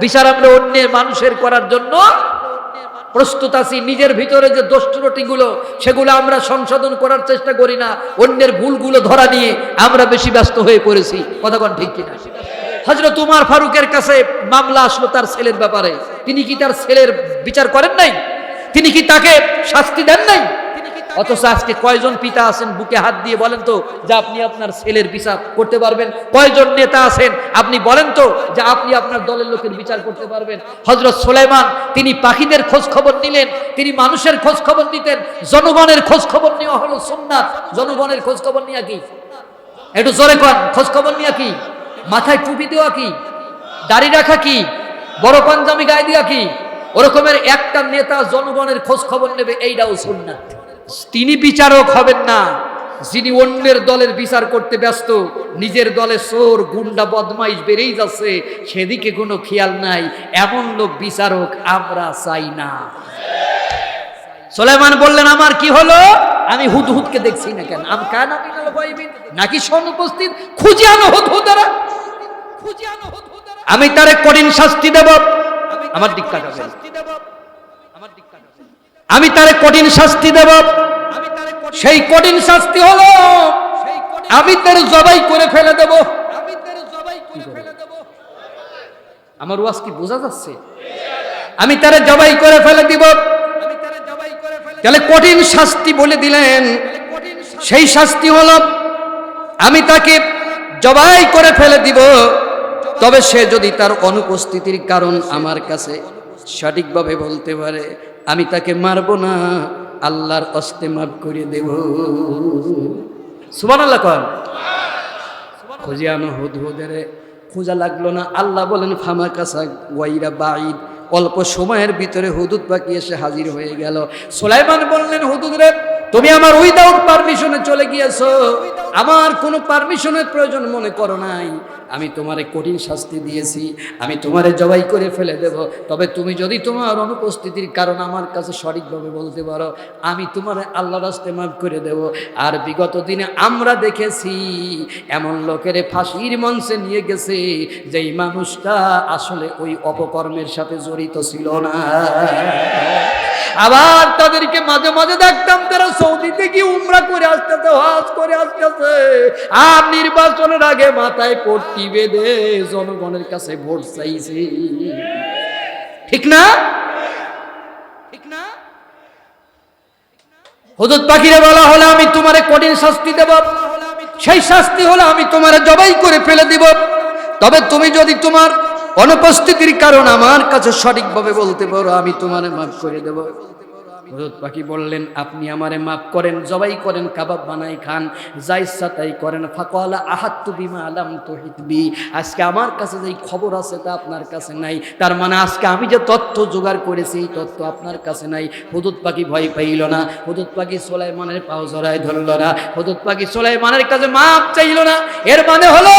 বিচার আমরা অন্যের মানুষের করার জন্য প্রস্তুত আছি। নিজের ভিতরে যে দোষ ত্রুটিগুলো সেগুলো আমরা সংশোধন করার চেষ্টা করি না, অন্যের ভুলগুলো ধরা নিয়ে আমরা বেশি ব্যস্ত হয়ে পড়েছি। কথাগণ ঠিক কিনা? হযরত উমর ফারুকের কাছে মামলা আসলো তার ছেলের ব্যাপারে। তিনি কি তার ছেলের বিচার করেন নাই? তিনি কি তাকে শাস্তি দেন নাই? অথচ আজকে কয়জন পিতা আছেন বুকে হাত দিয়ে বলেন তো যে আপনি আপনার ছেলের বিচার করতে পারবেন? কয়জন নেতা আছেন আপনি বলেন তো যে আপনি আপনার দলের লোকের বিচার করতে পারবেন? হযরত সুলাইমান তিনি পাখিদের খোঁজ খবর নিলেন, তিনি মানুষের খোঁজ খবর নিতেন। জনগণের খোঁজ খবর নেওয়া হলো সুন্নাত। জনগণের খোঁজ খবর নিয়া কি? একটু জোরে কোন, খোঁজ খবর নিয়া কি? মাথায় টুপি দেওয়া কি? দাড়ি রাখা কি? বড় পাঞ্জাবি গায়ে দেওয়া কি? ওরকমের একটা নেতা জনগণের খোঁজ খবর নেবে, এইটাও সুন্নাত। তিনি বিচারক হবেন না যিনি অন্যের দলের বিচার করতে ব্যস্ত, নিজের দলে চোর, গুন্ডা, বদমাইশ বেড়েই যাচ্ছে, সেদিকে কোনো খেয়াল নাই, এমন লোক বিচারক আমরা চাই না। সুলাইমান বললেন আমার কি হলো? আমি হুদহুদকে দেখছি না কেন? আমি কানা মিনাল গায়বিন, নাকি সে অনুপস্থিত? খুঁজে আনো হুদহুদারা, আমি তারে কঠিন শাস্তি দেব। আমার দিক তাকাবেন, আমি তারে কঠিন শাস্তি দেব। সেই কঠিন শাস্তি হলো আমি তার জবাই করে ফেলে দেব। আমার ওয়াজ কি বোঝা যাচ্ছে? আমি তারে জবাই করে ফেলে দিব। তাহলে কঠিন শাস্তি বলে দিলেন, সেই শাস্তি হলো আমি তাকে জবাই করে ফেলে দিব। তবে সে যদি তার অনুপস্থিতির কারণ আমার কাছে সঠিকভাবে বলতে পারে, আমি তাকে মারব না, আল্লাহর হস্তে মাফ করে দেব। সুবহানাল্লাহ কোন। খুঁজিয়ানো হুদহুদের খোঁজা লাগলো না। আল্লাহ বলেন ফামা কাসা ওয়াইরা বাঈদ, অল্প সময়ের ভিতরে হুদুদ পাখি এসে হাজির হয়ে গেল। সুলাইমান বললেন, হুদুদ রে, তুমি আমার উইদাউট পারমিশনে চলে গিয়েছো, আমার কোনো পারমিশনের প্রয়োজন মনে করো নাই। আমি তোমারে কঠিন শাস্তি দিয়েছি, আমি তোমারে জবাই করে ফেলে দেব। তবে তুমি যদি তোমার অনুপস্থিতির কারণ আমার কাছে সঠিকভাবে বলতে পারো, আমি তোমারে আল্লাহর রাস্তে মাফ করে দেব। আর বিগত দিনে আমরা দেখেছি এমন লোকের ফাঁসির মঞ্চে নিয়ে গেছে যেই মানুষটা আসলে ওই অপকর্মের সাথে জড়িত ছিল না। আবার তাদেরকে মাঝে মাঝে দেখতাম তারা সৌদিতে গিয়ে উমরা করে আসতেছে, হজ করে আসতেছে, আর নির্বাচনের আগে মাথায় পট্টি বেঁধে জনগণের কাছে ভোট চাইছে। ঠিক না? ঠিক না? হুদুদ পাখিরে বলা হলো আমি তোমারে কঠিন শাস্তি দেব, সেই শাস্তি হলো আমি তোমারে জবাই করে ফেলে দিব। তবে তুমি যদি তোমার অনুপস্থিতির কারণ আমার কাছে সঠিকভাবে বলতে পারো, আমি তোমারে মাফ করে দেব। হুদুদ পাখি বললেন, আপনি আমারে মাফ করেন, জবাই করেন, কাবাব বানাই খান, যা ইচ্ছা তাই করেন। ফাকালা আহাত্তু বিমা আলাম তুহিত বি, আজকে আমার কাছে যেই খবর আছে তা আপনার কাছে নাই। তার মানে আজকে আমি যে তথ্য জোগাড় করেছি এই তথ্য আপনার কাছে নাই। হুদুদ পাখি ভয় পাইল না, হুদুদ পাখি সুলাইমানের পাও জড়ায় ধরল না, হুদুদ পাখি সুলাইমানের কাছে মাফ চাইল না। এর মানে হলো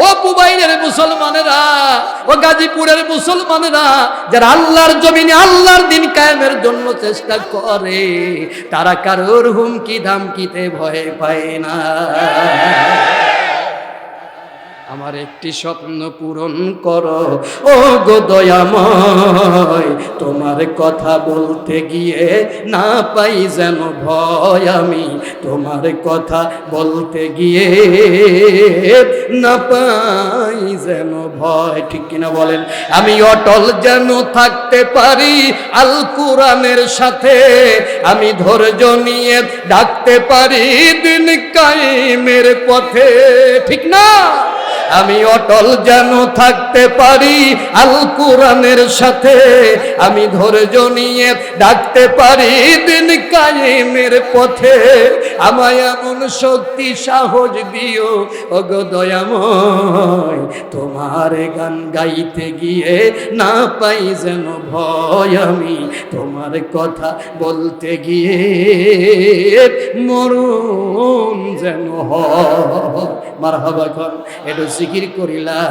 ও পুবাইলের মুসলমানেরা, ও গাজীপুরের মুসলমানেরা, যারা আল্লাহর জমিনে আল্লাহর দিন কায়েমের জন্য চেষ্টা করে, তারা কারোর হুমকি ধামকিতে ভয় পায় না। আমার একটি স্বপ্ন পূরণ করো ও গো দয়াময়, তোমার কথা বলতে গিয়ে না পাই যেন ভয়, আমি তোমার কথা বলতে গিয়ে না পাই যেন ভয়। ঠিক কিনা বলেন? আমি অটল যেন থাকতে পারি আল কোরআনের সাথে, আমি ধৈর্য নিয়ে ডাকতে পারি দিন কায়েমের পথে। ঠিক না? আমি অটল যেন থাকতে পারি আল কোরআনের সাথে, আমি ধৈর্য নিয়ে ডাকতে পারি দিন কায়েমের পথে। আমায় এমন শক্তি সাহস দিও ওগো দয়াময়, তোমার গান গাইতে গিয়ে না পাই যেন ভয়, আমি তোমার কথা বলতে গিয়ে মরণ যেন হয়। মারহাবা কর, একটু জিকির করি লা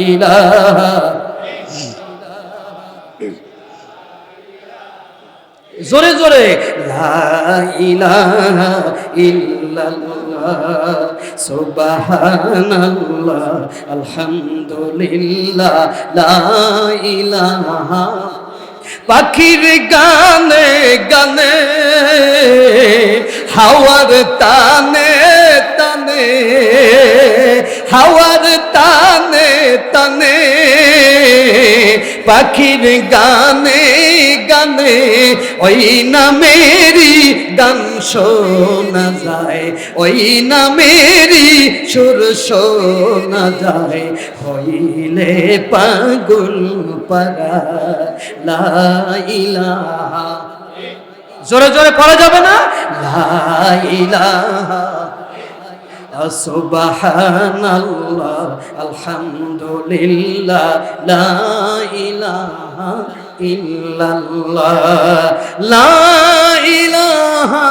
ইলাহা, জোরে জোরে লা ইলাহা ইল্লাল্লাহ সুবহানাল্লাহ আলহামদুলিল্লাহ লা ইলাহা। পাখির গানে গানে হাওয়ার তানে তানে, হাওয়ার তানে তানে, পাখির গানে গানে ওই নামেরই গান শোনা যায়, ওই নামেরই সুর শোনা যায়, হইলে পাগল পারা লা ইলাহা। জোরে জোরে পড়া যাবে না? লা ইলাহা সুবহানাল্লাহ আলহামদুলিল্লাহ লা ইলাহা ইল্লাল্লাহ, লা ইলাহা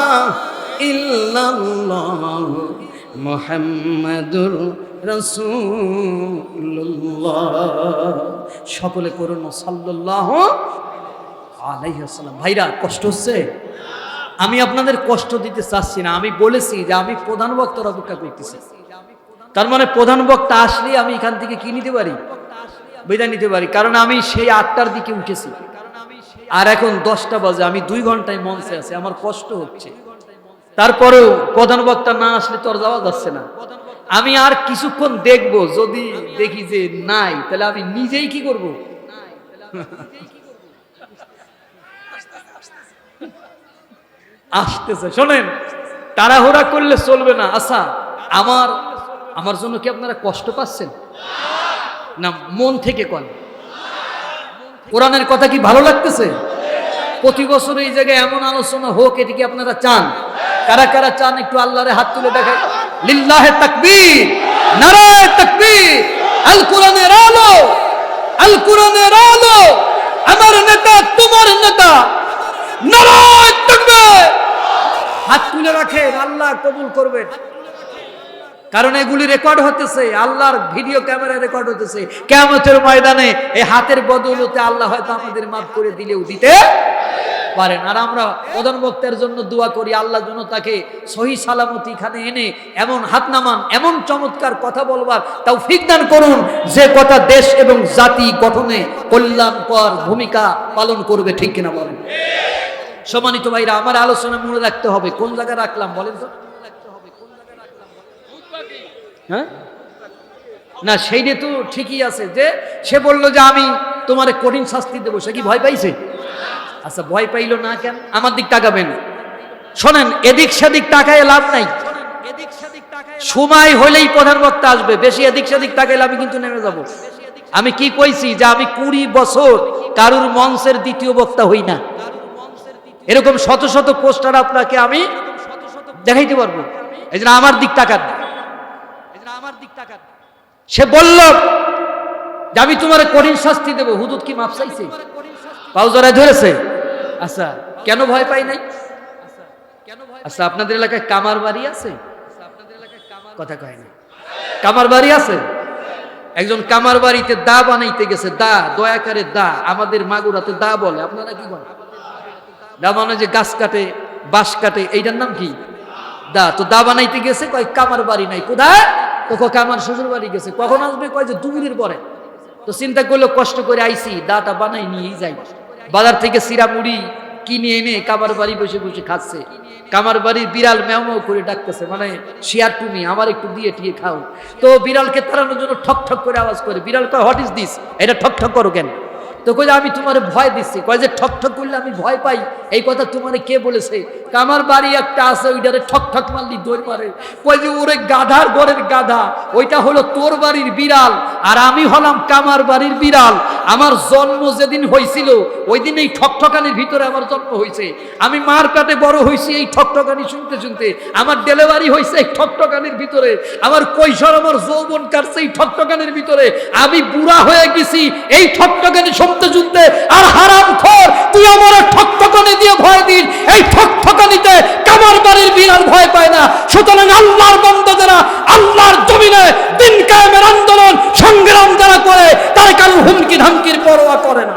ইল্লাল্লাহ মুহাম্মাদুর রাসূলুল্লাহ। সকলে করুন সাল্লাল্লাহু আলাইহি ওয়াসাল্লাম। ভাইরা কষ্ট হচ্ছে? আমি আপনাদের কষ্ট দিতে চাচ্ছি না। আমি বলেছি যে আমি প্রধান বক্তার অপেক্ষা করতেছি। তার মানে প্রধান বক্তা আসলে আমি এখান থেকে কি নিতে পারি? বিদায় নিতে পারি, কারণ আমি সেই 8টার দিকে উঠেছি, আর এখন 10টা বাজে, আমি 2 ঘন্টায় মঞ্চে আছি, আমার কষ্ট হচ্ছে। তারপরেও প্রধান বক্তা না আসলে তো আর যাওয়া যাচ্ছে না। আমি আর কিছুক্ষণ দেখব, যদি দেখি যে নাই, তাহলে আমি নিজেই কি করব, আসতেছে। শোনেন, তাড়াহুড়া করলে চলবে না। আচ্ছা, আমার জন্য কি আপনারা কষ্ট পাচ্ছেন না? মন থেকে কোন কোরআনের কথা কি ভালো লাগতেছে? প্রতি বছর এই জায়গায় এমন আলোচনা হোক, এটি কি আপনারা চান? কারা কারা চান একটু আল্লাহরে হাত তুলে দেখায়। লিল্লাহে তাকবীর, নারায়ে তাকবীর। আল কোরআনের আলো, আল কোরআনের আলো, আমার নেতা তোমার নেতা, নারায়ে তাকবীর। হাত তুলে রাখেন, আল্লাহ কবুল করবেন। কারণ এগুলি রেকর্ড হতেছে, আল্লাহর ভিডিও ক্যামেরায় রেকর্ড হতেছে। কিয়ামতের ময়দানে এই হাতের বদৌলতে আল্লাহ হয়তো আমাদের মাফ করে দিলেও দিতে পারেন। আর আমরা প্রধান বক্তার জন্য দোয়া করি, আল্লাহ যেন তাকে সহি সালামতি এখানে এনে এমন হাত নামান, এমন চমৎকার কথা বলবার তৌফিক দান করুন, যে কথা দেশ এবং জাতি গঠনে কল্যাণকর ভূমিকা পালন করবে। ঠিক কিনা বলেন? সম্মানিত ভাইরা, আমার আলোচনা মনে রাখতে হবে। কোন জায়গায় রাখলাম বলেন তো? হ্যাঁ না, সেইটা তো ঠিকই আছে, যে সে বলল যে আমি তোমার কঠিন শাস্তি দেবো। সে কি ভয় পাইছে? আচ্ছা, ভয় পাইল না কেন? আমার দিক তাকাবেন। শোনেন, এদিক সেদিক তাকায় লাভ নাই। সময় হলেই প্রধান বক্তা আসবে, বেশি এদিক সেদিক তাকাইলে আমি কিন্তু নেমে যাব। আমি কি কইছি যে আমি 20 বছর কারুর মঞ্চের দ্বিতীয় বক্তা হই না। এরকম শত শত পোস্টার আপনাকে আমি দেখাইতে পারবো। এই জন্য আমার দিক তাকান। সে বলল যে আমি তোমার কঠিন শাস্তি দেবো। হুদুদ কি মাপ চাইছে? পাও জড়ায় ধরেছে। আচ্ছা, কেন ভয় পাই নাই? আচ্ছা, আপনাদের এলাকায় কামার বাড়ি আছে? কথা কয় না। কামার বাড়ি আছে? একজন কামার বাড়িতে দা বানাইতে গেছে। দা, দয়াকারে দা, আমাদের মাগুরাতে দা বলে, আপনারা কি বলেন? দা মানে যে গাছ কাটে, বাঁশ কাটে, এইটার নাম কি? দা। তো দা বানাইতে গেছে, কয় কামার বাড়ি নাই। কোথায়? তো কামার শ্বশুর বাড়ি গেছে। কখন আসবে? কয় যে 2 মিনিট পরে। তো চিন্তা করলো, কষ্ট করে আইছি, দাটা বানাই নিয়েই যাই। বাজার থেকে সিরা মুড়ি কিনে এনে কামার বাড়ি বসে বসে খাচ্ছে। কামার বাড়ির বিড়াল ম্যাও ম্যাও করে ডাকতেছে, মানে শিয়ার তুমি আমার একটু দিয়ে টিয়ে খাও। তো বিড়ালকে তাড়ানোর জন্য ঠক ঠক করে আওয়াজ করে। বিড়াল কয়, হোয়াট ইজ দিস? এটা ঠক ঠক করো কেন? তো কই, আমি তোমার ভয় দিচ্ছি। কয় যে ঠক ঠক করলে আমি ভয় পাই, এই কথা তোমার কে বলেছে? কামার বাড়ি একটা আছে, ওইটারে ঠক ঠক মারলি দৌড় মারে। কয় যে ওরে গাধার ঘরের গাধা, ওইটা হলো তোর বাড়ির বিড়াল, আর আমি হলাম কামার বাড়ির বিড়াল। আমার জন্ম যেদিন হয়েছিল ওই দিন এই ঠকঠকানির ভিতরে আমার জন্ম হয়েছে। আমি মার পেটে বড় হয়েছি এই ঠকঠকানি শুনতে শুনতে। আমার ডেলিভারি হয়েছে এই ঠকঠকানির ভিতরে। আমার কৈশোর, আমার যৌবন কাটছে এই ঠকঠকানির ভিতরে। আমি বুড়া হয়ে গেছি এই ঠকঠকানি শুনতে শুনতে। আর হারামখোর, তুই আমার ঠকঠকানি দিয়ে ভয় দিস। এই ঠকঠকানিতে কামার বাড়ির বিড়াল ভয় পায় না। সুতরাং আল্লাহর বান্দাদেরা আল্লাহর জমিনে দিন কায়েমের আন্দোলন সংগ্রাম যারা করে, তারা কারোর হুমকি ধামকির পরোয়া করে না।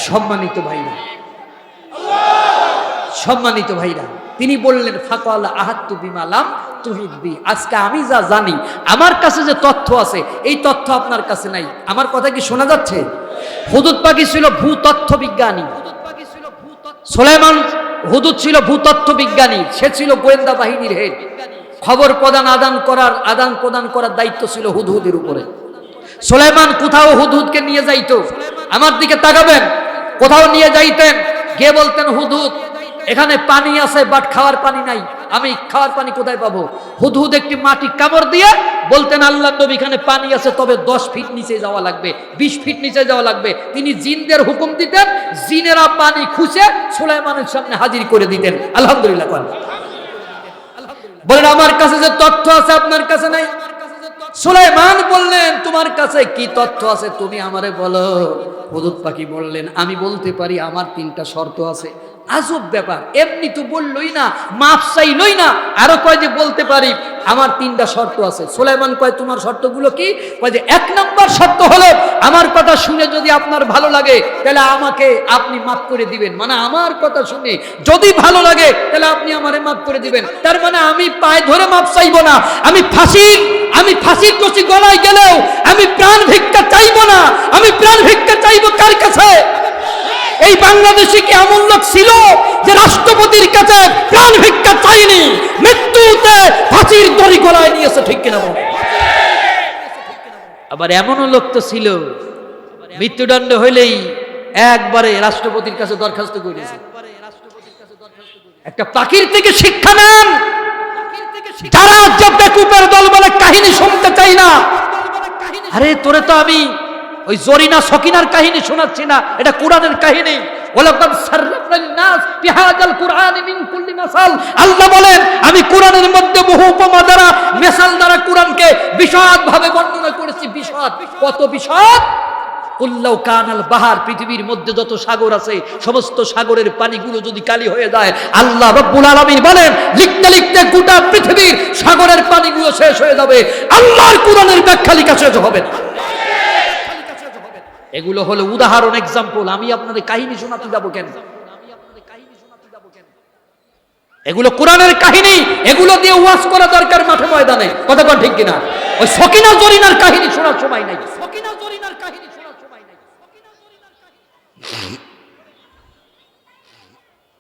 সম্মানিত ভাইরা, সম্মানিত ভাইরা, তিনি বললেন ফাকাল আহাত্তু বিমা লাম তুহিত বি। আজকে আমি যা জানি, আমার কাছে যে তথ্য আছে, এই তথ্য আপনার কাছে নাই। আমার কথা কি শোনা যাচ্ছে? হুদুদ পাখি ছিল ভূতত্ত্ব বিজ্ঞানী। সুলাইমান হুদুদ ছিল ভূতত্ত্ব বিজ্ঞানী। সে ছিল গোয়েন্দা বাহিনীর হেড। খবর আদান প্রদান করার দায়িত্ব ছিল হুদহুদের উপরে। সুলাইমান কোথাও হুদহুদকে নিয়ে যাইতো, আমার দিকে তাকাবেন, কোথাও নিয়ে যাইতেন, গিয়ে বলতেন হুদহুদ এখানে পানি আছে, বাট খাওয়ার পানি নাই, আমি খাওয়ার পানি কোথায় পাবো? হুদহুদ একটি মাটি কামড় দিয়ে বলতেন, আল্লাহর নবী এখানে পানি আছে, তবে 10 ফিট নিচে যাওয়া লাগবে, 20 ফিট নিচে যাওয়া লাগবে। তিনি জিনদের হুকুম দিতেন, জিনেরা পানি খুঁজে সুলাইমানের সামনে হাজির করে দিতেন। আলহামদুলিল্লাহ বলেন, আমার কাছে যে তথ্য আছে আপনার কাছে নাই। সুলাইমান বললেন তোমার কাছে কি তথ্য আছে তুমি আমারে বলো। হুদুদ পাখি বললেন আমি বলতে পারি, আমার 3টা শর্ত আছে। আজব ব্যাপার, এমনি তো বললই না, মাপ চাইলই না, আরো কয় যে বলতে পারি আমার 3টা শর্ত আছে। সুলাইমান কয় তোমার শর্তগুলো কি? কয় যে 1 নম্বর শর্ত হলো আমার কথা শুনে যদি আপনার ভালো লাগে তাহলে আমাকে আপনি মাফ করে দিবেন। মানে আমার কথা শুনে যদি ভালো লাগে তাহলে আপনি আমারে মাফ করে দিবেন। তার মানে আমি পায়ে ধরে মাপ চাইবো না, আমি ফাঁসির রশি গলায় গেলেও আমি প্রাণ ভিক্ষা চাইবো না। আমি প্রাণ ভিক্ষা চাইবো কার কাছে? এই বাংলাদেশে কি এমন লোক ছিল যে রাষ্ট্রপতির কাছে প্রাণ ভিক্ষা চাইনি, মৃত্যুতে ফাঁসির দড়ি গলায় নিয়েছে? ঠিক কিনা বল? আবার এমনও লোক তো ছিল মৃত্যুদণ্ড হইলেই একবারে রাষ্ট্রপতির কাছে দরখাস্ত করেছে। একটা পাখির থেকে শিক্ষা নেন। যারা যে বেকুবের দল বলে কাহিনী শুনতে চাই না, আরে তোরে তো আমি ওই জরিনা সকিনার কাহিনী শোনাচ্ছি না, এটা কোরআনের কাহিনী। ওয়ালাকাদ সাররাফনাল নাস বিহাযাল কুরআনি মিন কুল্লি মাসাল। আল্লাহ বলেন আমি কোরআনের মধ্যে বহু উপমা দ্বারা, মিসাল দ্বারা কোরআনকে বিশদ ভাবে বর্ণনা করেছি। বিশদ, কত বিশদ! কুল্লাউ কানাল বাহার, পৃথিবীর মধ্যে যত সাগর আছে সমস্ত সাগরের পানিগুলো যদি কালি হয়ে যায়, আল্লাহ রাব্বুল আলামিন বলেন লিখতে লিখতে গোটা পৃথিবীর সাগরের পানিগুলো শেষ হয়ে যাবে, আল্লাহর কোরআনের ব্যাখ্যা লেখা শেষ হবে না। এগুলো হলো উদাহরণ, এক্সাম্পল। আমি আপনাদের কাহিনী শোনাতে যাব কেন? এগুলো কোরআনের কাহিনী, এগুলো দিয়ে ওয়াজ করা দরকার মাঠে ময়দানে। কথা বল ঠিক কিনা? ওই সকিনা জরিনার কাহিনী শোনার সময় নাই। সকিনা জরিনার কাহিনী শোনার সময় নাই।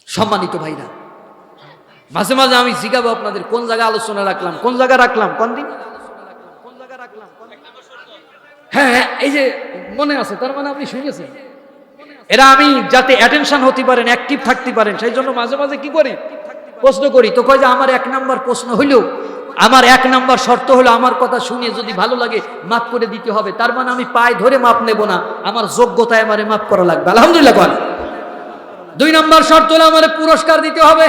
সম্মানিত ভাইরা, মাঝে মাঝে আমি জিজ্ঞাবো আপনাদের কোন জায়গায় আলোচনা রাখলাম, কোন জায়গায় রাখলাম, কোন দিন হ্যাঁ হ্যাঁ এই যে মনে আছে, তার মানে আপনি শুনেছেন। এরা আমি যাতে অ্যাটেনশন হতে পারেন, অ্যাক্টিভ থাকতে পারেন, সেই জন্য মাঝে মাঝে কি করি, প্রশ্ন করি। তো কয় যে আমার 1 নম্বর প্রশ্ন হইল, আমার 1 নম্বর শর্ত হলো আমার কথা শুনে যদি ভালো লাগে মাফ করে দিতে হবে। তার মানে আমি পায়ে ধরে মাপ নেব না, আমার যোগ্যতায় আমারে মাফ করা লাগবে। আলহামদুলিল্লাহ। 2 নম্বর শর্ত হলো আমার পুরস্কার দিতে হবে।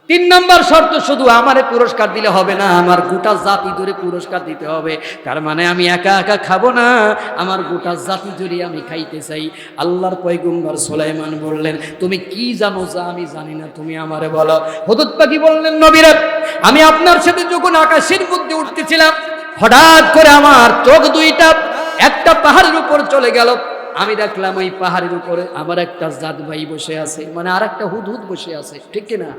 3 নম্বর শর্ত শুধু আমারে পুরস্কার দিলে হবে না, আমার গোটা জাতি ধরে পুরস্কার দিতে হবে। তার মানে আমি একা একা খাবো না, আমার গোটা জাতি ধরে আমি খাইতে চাই। আল্লাহর পয়গম্বর সুলাইমান বললেন তুমি কি জানো যা আমি জানি না, তুমি আমারে বলো। হুদুদ পাখি বললেন নবীরে আমি আপনার সাথে যখন আকাশের মধ্যে উঠতেছিলাম হঠাৎ করে আমার চোখ দুইটা একটা পাহাড়ের উপর চলে গেল। আমি দেখলাম ওই পাহাড়ের উপরে আমার একটা জাত ভাই বসে আছে, মানে আর একটা হুদহুদ বসে আছে। ঠিক কিনা?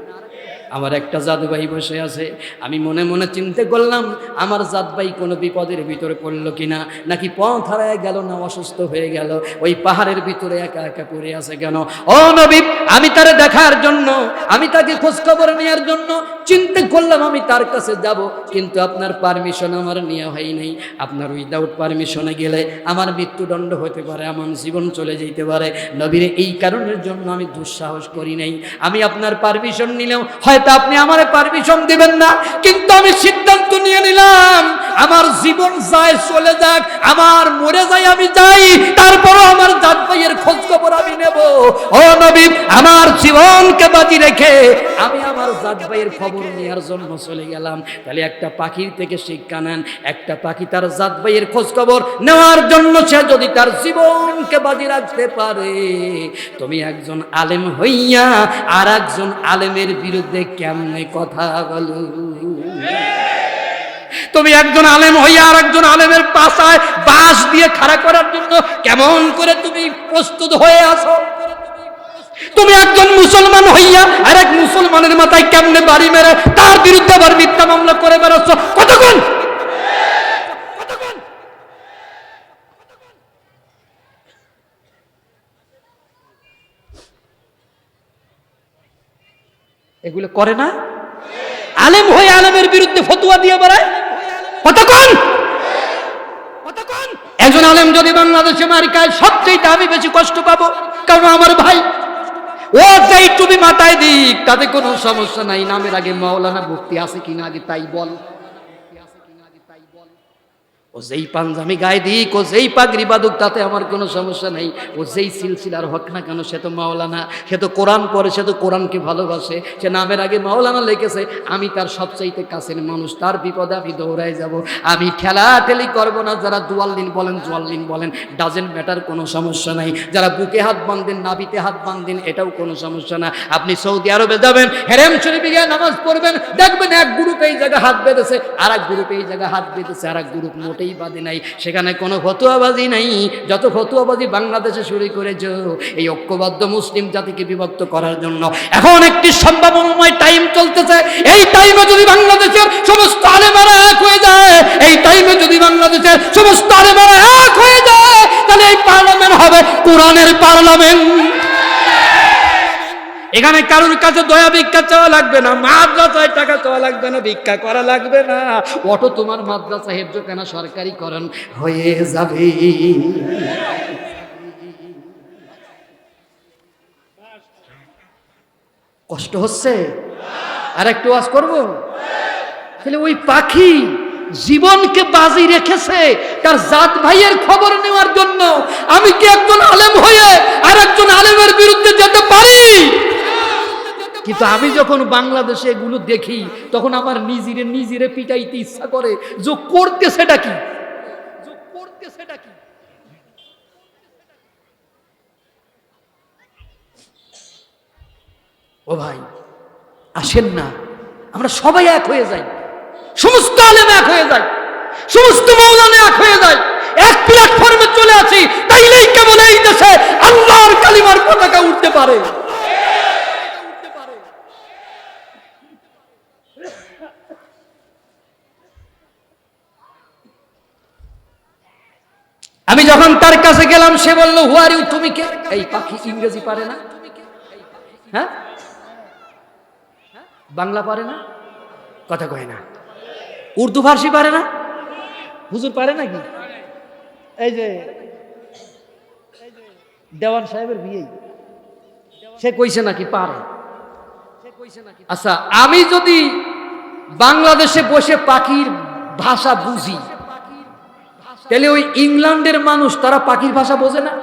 আমার একটা জাত ভাই বসে আছে। আমি মনে মনে চিন্তা করলাম আমার জাত ভাই কোনো বিপদের ভিতরে পড়লো কিনা, নাকি পথ হারায় গেল, না অসুস্থ হয়ে গেল, ওই পাহাড়ের ভিতরে একা একা পড়ে আছে কেন? ও নবী, আমি তারে দেখার জন্য, আমি তাকে খোঁজ খবর নেওয়ার জন্য চিন্তা করলাম আমি তার কাছে যাব, কিন্তু আপনার পারমিশন আমার নেওয়া হয় নাই। আপনার উইদাউট পারমিশনে গেলে আমার মৃত্যুদণ্ড হতে পারে, আমার জীবন চলে যেতে পারে। নবীর এই কারণের জন্য আমি দুঃসাহস করি নাই। আমি আপনার পারমিশন নিলেও হয়তো আপনি আমারে পারমিশন দিবেন না, কিন্তু আমি সিদ্ধান্ত নিয়ে নিলাম আমার জীবন যায় চলে যাক, আমার মরে যাই আমি যাই, তারপরও আমার জাত ভাইয়ের খোঁজ খবর আমি নেব। ও নবী, আমার জীবনকে বাজি রেখে আমি আমার জাত ভাইয়ের খবর নেওয়ার জন্য চলে গেলাম। তাহলে একটা পাখির থেকে শিক্ষা নেন, একটা পাখি তার জাত ভাইয়ের খোঁজ খবর নেওয়ার জন্য সে যদি তার জীবনকে বাজি রাখতে পারে, তুমি একজন আলেম হইয়া আর একজন আলেমের বিরুদ্ধে কেমনে কথা বলো? তুমি একজন আলেম হইয়া আর একজন আলেমের পাশায় বাঁশ দিয়ে খাড়া করার জন্য কেমন করে তুমি প্রস্তুত হয়ে আছো? তুমি একজন মুসলমান হইয়া আর এক মুসলমানের মাথায় কেমনে বাড়ি মেরে তার বিরুদ্ধে আবার মিথ্যা মামলা করে বেড়াচ্ছ? কতক্ষণ? এগুলো করে না? আলেম হয়ে আলেমের বিরুদ্ধে ফতোয়া দিয়ে বেড়ায়। কতক্ষণ? একজন আলেম যদি বাংলাদেশে মারি খায় সবচেয়ে আমি বেশি কষ্ট পাবো, কারণ আমার ভাই ও যেই টুপি মাথায় দিক তাতে কোনো সমস্যা নাই, নামের আগে মাওলানা মুফতি আছে কিনা আগে তাই বল। ও যেই পাঞ্জাবি গায়ে দিক, ও যেই পাগড়ি বাঁধুক, তাতে আমার কোনো সমস্যা নেই। ও যেই সিলসিলার হোক না কেন, সে তো মাওলানা, সে তো কোরআন পড়ে, সে তো কোরআনকে ভালোবাসে, সে নামের আগে মাওলানা লিখেছে। আমি তার সবচাইতে কাছের মানুষ, তার বিপদে আমি দৌড়াই যাব। আমি ঠেলাঠেলি করব না। যারা দুয়াল্লিন বলেন, জোয়াল্লিন বলেন, ডাজেন্ট ম্যাটার, কোনো সমস্যা নাই। যারা বুকে হাত বাঁধেন, নাবিতে হাত বাঁধেন, এটাও কোনো সমস্যা না। আপনি সৌদি আরবে যাবেন, হেরেম শরীফে গিয়ে নামাজ পড়বেন, দেখবেন এক গ্রুপ এই জায়গায় হাত বেঁধেছে, আর এক গ্রুপ এই জায়গায় হাত বেঁধেছে, আর এক গ্রুপ মোটেই বাঁধে নাই। সেখানে কোনো ফতুয়াবাজি নাই। যত ফতুয়াবাজি বাংলাদেশে শুরু করেছ এই ঐক্যবদ্ধ মুসলিম জাতিকে বিভক্ত করার জন্য। এখন একটি সম্ভাবনাময় টাইম চলতেছে। এই টাইমে যদি বাংলাদেশের সমস্ত আলেমেরা এক হয়ে যায়, এই টাইমে যদি বাংলাদেশের সমস্ত আলেমেরা এক হয়ে যায়, তাহলে এই পার্লামেন্ট হবে কোরআনের পার্লামেন্ট। এখানে কারোর কাছে দয়া ভিক্ষা চাওয়া লাগবে না, মাদ্রাসায় টাকা চাওয়া লাগবে না, ভিক্ষা করা লাগবে না। অটো তোমার মাদ্রাসা হেফজখানা সরকারিকরণ হয়ে যাবে। কষ্ট হচ্ছে? আর একটু ওয়াজ করব? তাহলে ওই পাখি জীবনকে বাজি রেখেছে তার জাত ভাইয়ের খবর নেওয়ার জন্য। আমি কি একজন আলেম হয়ে আর একজন আলেমের বিরুদ্ধে যেতে পারি? কিন্তু আমি যখন বাংলাদেশে এগুলো দেখি, তখন আমার নিজেরে পিটাইতে ইচ্ছা করে। যে করতেছেটা কি? ও ভাই, আসেন না, আমরা সবাই এক হয়ে যাই, সমস্ত আলেম এক হয়ে যায়, সমস্ত মাওলানা এক হয়ে যায়, এক প্ল্যাটফর্মে চলে আসি। তাইলেই কেবল এই দেশে আল্লাহর কালিমার পতাকা উঠতে পারে। আমি যখন তার কাছে গেলাম, সে বলল, হু আর ইউ, তুমি কে? এই পাখি ইংরেজি পারে না, হ্যাঁ, বাংলা পারে না, কথা কয় না, উর্দু ফার্সি পারে না, হুজুর পারে নাকি? এই যে দেওয়ান সাহেবের বিয়ে, সে কইছে নাকি পারে? আচ্ছা, আমি যদি বাংলাদেশে বসে পাখির ভাষা বুঝি, তাহলে ওই ইংল্যান্ডের মানুষ তারা পাখির ভাষা বোঝে না?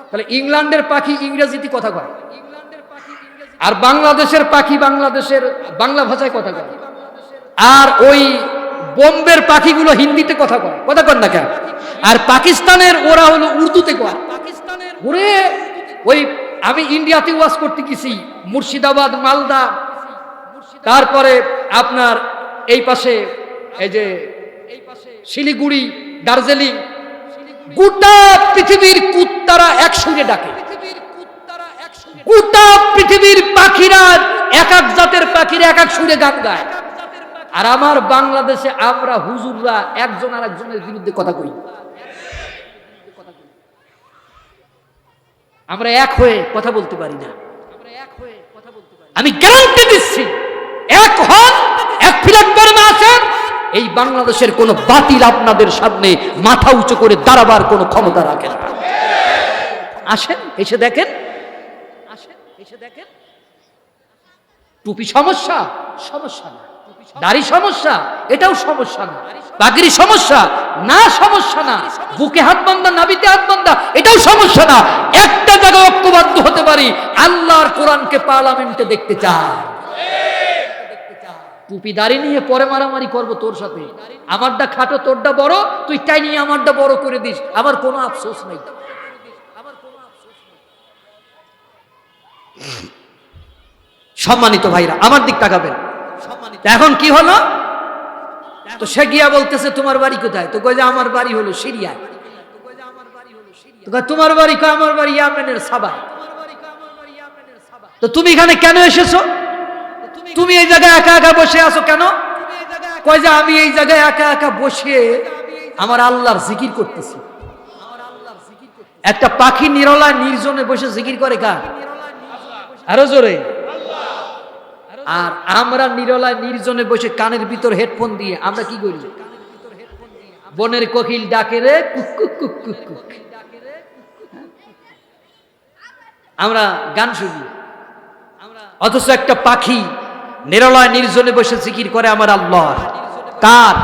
তাহলে ইংল্যান্ডের পাখি ইংরেজিতে কথা কয়, আর বাংলাদেশের পাখি বাংলাদেশের বাংলা ভাষায় কথা কয়, আর ওই বোম্বের পাখিগুলো হিন্দিতে কথা কয়, কথা কয় না কেন? আর পাকিস্তানের ওরা হলো উর্দুতে কয়। ওরে ওই আমি ইন্ডিয়াতে ওয়াজ করতে গেছি, মুর্শিদাবাদ, মালদা, তারপরে আপনার এই পাশে এই যে শিলিগুড়ি, দার্জিলিং, গোটা পৃথিবীর কুত্তারা এক সুরে ডাকে, গোটা পৃথিবীর পাখিরা এক এক জাতের পাখিরা এক এক সুরে গান গায়। আর আমার বাংলাদেশে আমরা হুজুররা একজন আর একজনের বিরুদ্ধে কথা কই। আমরা এক হয়ে কথা বলতে পারি না। আমি গ্যারান্টি দিচ্ছি, এক হন, এক প্ল্যাটফর্মে আসেন, এই বাংলাদেশের কোন বাতিল আপনাদের সামনে মাথা উঁচু করে দাঁড়াবার কোনো ক্ষমতা রাখে না। আসেন, এসে দেখেন, আসেন, এসে দেখেন। টুপি সমস্যা? সমস্যা না। দাড়ি সমস্যা? এটাও সমস্যা না। পাগড়ি সমস্যা? না, সমস্যা না। বুকে হাত বান্ধা, নাভিতে হাত বান্ধা, এটাও সমস্যা না। একটা জায়গায় ঐক্যবদ্ধ হতে পারি, আল্লাহর কোরআনকে পার্লামেন্টে দেখতে চাই। টুপি দাড়ি নিয়ে পরে মারামারি করব তোর সাথে, আমারটা খাটো তোরটা বড়, তুই তাই নিয়ে আমারটা বড় করে দিস, আমার কোনো আফসোস নেই। সম্মানিত ভাইরা, আমার দিক তাকাবেন। এখন কি হলো? তো সে গিয়া বলতেছে, তোমার বাড়ি কোথায়? তো কই যে আমার বাড়ি হলো সিরিয়ায়। তো কয় তোমার বাড়ি? কয় আমার বাড়ি ইয়েমেনের সাবায়। তো তুমি এখানে কেন এসেছো? তুমি এই জায়গায় একা একা বসে আছো কেন? কয় যে আমি এই জায়গায় একা একা বসে আমার আল্লাহর জিকির করতেছি। একটা পাখি নিরলায় নির্জনে বসে জিকির করে কার? আরো জোরে। আর আমরা নিরলায় নির্জনে বসে কানের ভিতর হেডফোন দিয়ে আমরা কি করি? বনের কোকিল ডাকে রে cook cook cook cook cook, আমরা গান শুনি। অথচ একটা পাখি নিরলায় নির্জনে বসে জিকির করে আমার আল্লাহ। কার?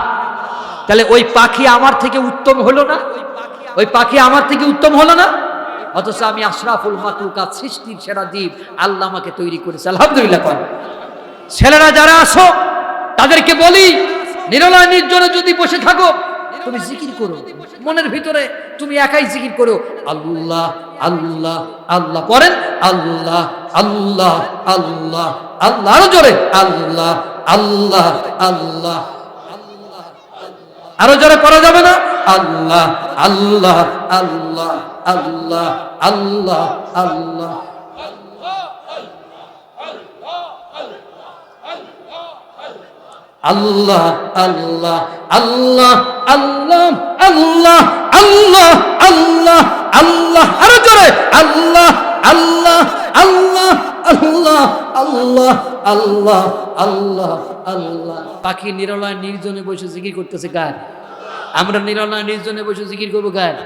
তাহলে ওই পাখি আমার থেকে উত্তম হলো না? ওই পাখি আমার থেকে উত্তম হলো না? অথচ আমি আশরাফুল মাখলুকাত, সৃষ্টির সেরা জীব, আল্লাহ আমাকে তৈরি করেছে। আলহামদুলিল্লাহ। ছেলেরা যারা আছো তাদেরকে বলি, নিরলয় নির্জনে যদি বসে থাকো, তুমি জিকির করো, মনের ভিতরে তুমি একাই জিকির করো, আল্লাহ আল্লাহ আল্লাহ। পড়েন আল্লাহ আল্লাহ আল্লাহ আল্লাহ, আরো জোরে আল্লাহ আল্লাহ আল্লাহ, আরো জোরে পড়া যাবে না? আল্লাহ আল্লাহ আল্লাহ আল্লাহ আল্লাহ আল্লাহ। আল্লাহ আল্লাহ আল্লাহ আল্লাহ আল্লাহ আল্লাহ আল্লাহ আল্লাহ, আরো জোরে আল্লাহ আল্লাহ আল্লাহ আল্লাহ আল্লাহ আল্লাহ আল্লাহ আল্লাহ। পাখি নিরলয় নির্জনে বসে জিকির করতেছে কার? আমরা নিরলয় নির্জনে বসে জিকির করবো কার?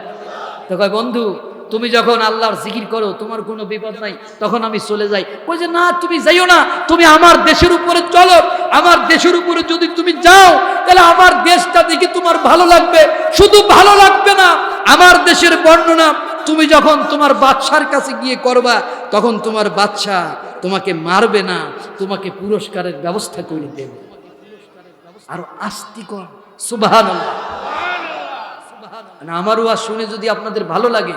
তো কয় বন্ধু তুমি যখন আল্লাহর জিকির করো তোমার কোনো বিপদ নাই, তখন আমি চলে যাই। কই যে না, তুমি যাইও না, তুমি আমার দেশের উপরে চলো। আমার দেশের উপরে যদি তুমি যাও তাহলে আমার দেশটা দেখে তোমার ভালো লাগবে। শুধু ভালো লাগবে না, আমার দেশের বর্ণনা তুমি যখন তোমার বাদশার কাছে গিয়ে করবা, তখন তোমার বাদশা তোমাকে মারবে না, তোমাকে পুরস্কারের ব্যবস্থা করে দেবে। আরো আস্তিকর সুবহানাল্লাহ। আমার ওয়াজ শুনে যদি আপনাদের ভালো লাগে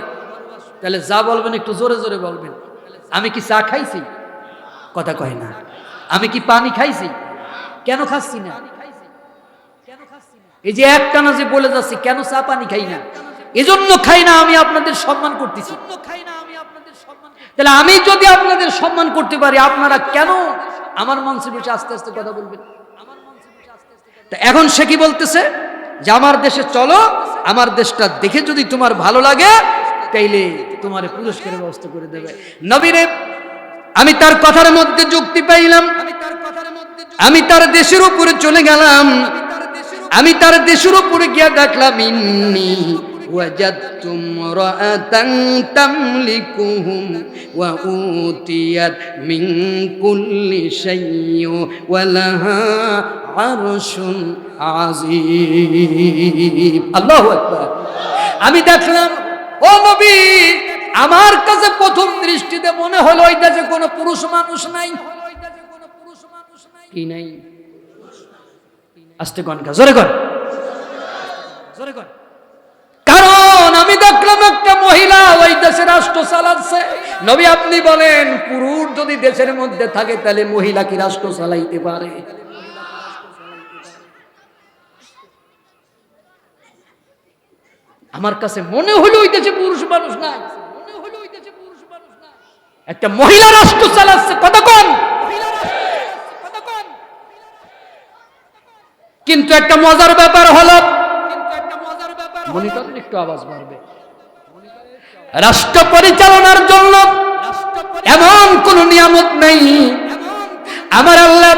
তাহলে যা বলবেন একটু জোরে জোরে বলবেন। আমি কি চা খাইছি? কথা কয় না। আমি কি পানি খাইছি? কেন খাচ্ছি না? এই যে একটানা যে বলে যাচ্ছি, কেন চা পানি খাই না? এজন্য খাই না, আমি আপনাদের সম্মান করতেছি। তাহলে আমি যদি আপনাদের সম্মান করতে পারি, আপনারা কেন আমার মঞ্চে বসে আস্তে আস্তে কথা বলবেন? এখন সে কি বলতেছে যে আমার দেশে চলো, আমার দেশটা দেখে যদি তোমার ভালো লাগে তাইলে তোমার পুরস্কারের ব্যবস্থা করে দেবে। নবীরে আমি তার কথার মধ্যে যুক্তি পাইলাম, আমি তার দেশের উপরে চলে গেলাম। আমি তার দেশের উপরে গিয়ে দেখলাম ইন্নী ওয়াজাদতু ইমরাআতান তামলিকুহুম ওয়া উতিয়াত মিন কুল্লি শাইইন ওয়া লাহা আরশুন আযীম। আল্লাহু আকবার। আমি দেখলাম, ও নবী, আমার কাছে প্রথম দৃষ্টিতে মনে হলো ওই দেশে কোনো পুরুষ মানুষ নাই। কি নাই? আস্তে কন, জোরে কন, জোরে কন। কারণ আমি দেখলাম একটা মহিলা ওই দেশে রাষ্ট্র চালাচ্ছে। নবী আপনি বলেন, পুরুষ যদি দেশের মধ্যে থাকে তাহলে মহিলা কি রাষ্ট্র চালাইতে পারে? আমার কাছে মনে হলো ওই দেশে পুরুষ মানুষ নাই, একটা মহিলা রাষ্ট্র চালাচ্ছে। কথা কন। কিন্তু একটা মজার ব্যাপার হলো, মনিটরের একটু আওয়াজ বাড়বে, রাষ্ট্র পরিচালনার জন্য এমন কোন নিয়ামত নেই আমার আল্লাহ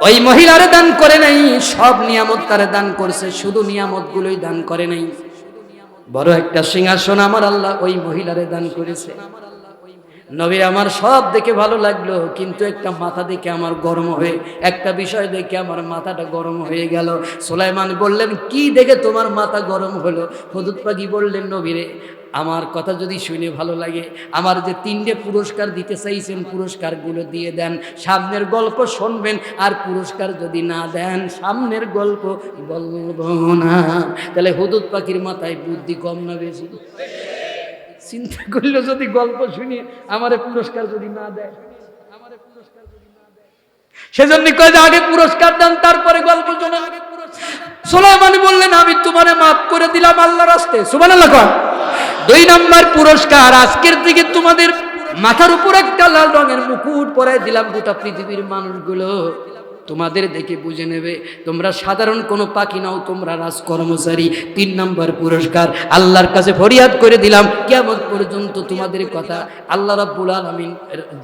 ওই মহিলারে দান করে নাই। সব নিয়ামত তারে দান করছে, শুধু নিয়ামত গুলোই দান করে নাই। বড় একটা সিংহাসন আমার আল্লাহ ওই মহিলারে দান করেছে। নবী আমার সব দেখে ভালো লাগলো, কিন্তু একটা মাথা দেখে আমার গরম হয়ে, একটা বিষয় দেখে আমার মাথাটা গরম হয়ে গেল। সুলাইমান বললেন, কি দেখে তোমার মাথা গরম হলো? হুদুদ পাখি বললেন, নবীরে আমার কথা যদি শুনে ভালো লাগে, আমার যে 3টে পুরস্কার দিতে চাইছেন পুরস্কারগুলো দিয়ে দেন। সামনের গল্প শুনবেন, আর পুরস্কার যদি না দেন সামনের গল্প বলবো না। তাহলে হুদুদ পাখির মাথায় বুদ্ধি কম না বেশি? চিন্তা করলো, যদি গল্প শুনি আমারে পুরস্কার যদি না দেয়, সেজন্য কয় যে আগে পুরস্কার দেন তারপরে গল্প শোনেন। সুলাইমান বললেন, আমি তোমারে মাফ করে দিলাম আল্লাহর রাস্তায়। সুবহানাল্লাহ। 2 নাম্বার পুরস্কার, আজকের থেকে তোমাদের মাথার উপর একটা লাল রঙের মুকুট পরাই দিলাম। গোটা পৃথিবীর মানুষগুলো তোমাদের দেখে বুঝে নেবে তোমরা সাধারণ কোনো পাখি নাও, তোমরা রাজকর্মচারী। 3 নাম্বার পুরস্কার, আল্লাহর কাছে ফরিয়াদ করে দিলাম, কিয়ামত পর্যন্ত তোমাদের কথা আল্লাহ রাব্বুল আলামিন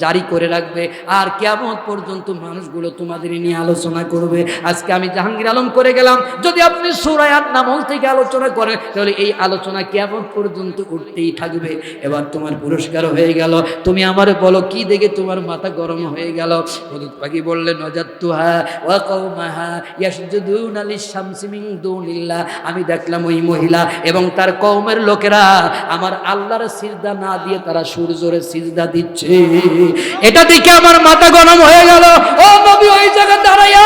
জারি করে রাখবে, আর কিয়ামত পর্যন্ত মানুষগুলো তোমাদের নিয়ে আলোচনা করবে। আজকে আমি জাহাঙ্গীর আলম করে গেলাম, যদি আপনি সূরা আন-নামল থেকে আলোচনা করেন তাহলে এই আলোচনা কিয়ামত পর্যন্ত উঠতেই থাকবে। এবার তোমার পুরস্কার হয়ে গেল, তুমি আমারে বলো কি দেখে তোমার মাথা গরম হয়ে গেল? হুদুদ পাখি বললেন, ওয়াজাদতুহা ওয়া কওমাহা ইয়াসজুদুনা লিশ-শামসি মিন দুনিল্লাহ। আমি দেখলাম ওই মহিলা এবং তার কওমের লোকেরা আমার আল্লাহর সিজদা না দিয়ে তারা সূর্যের সিজদা দিচ্ছে। এটা দেখে আমার মাথা গরম হয়ে গেল। ও নবী, ওই জায়গা দাঁড়ায়া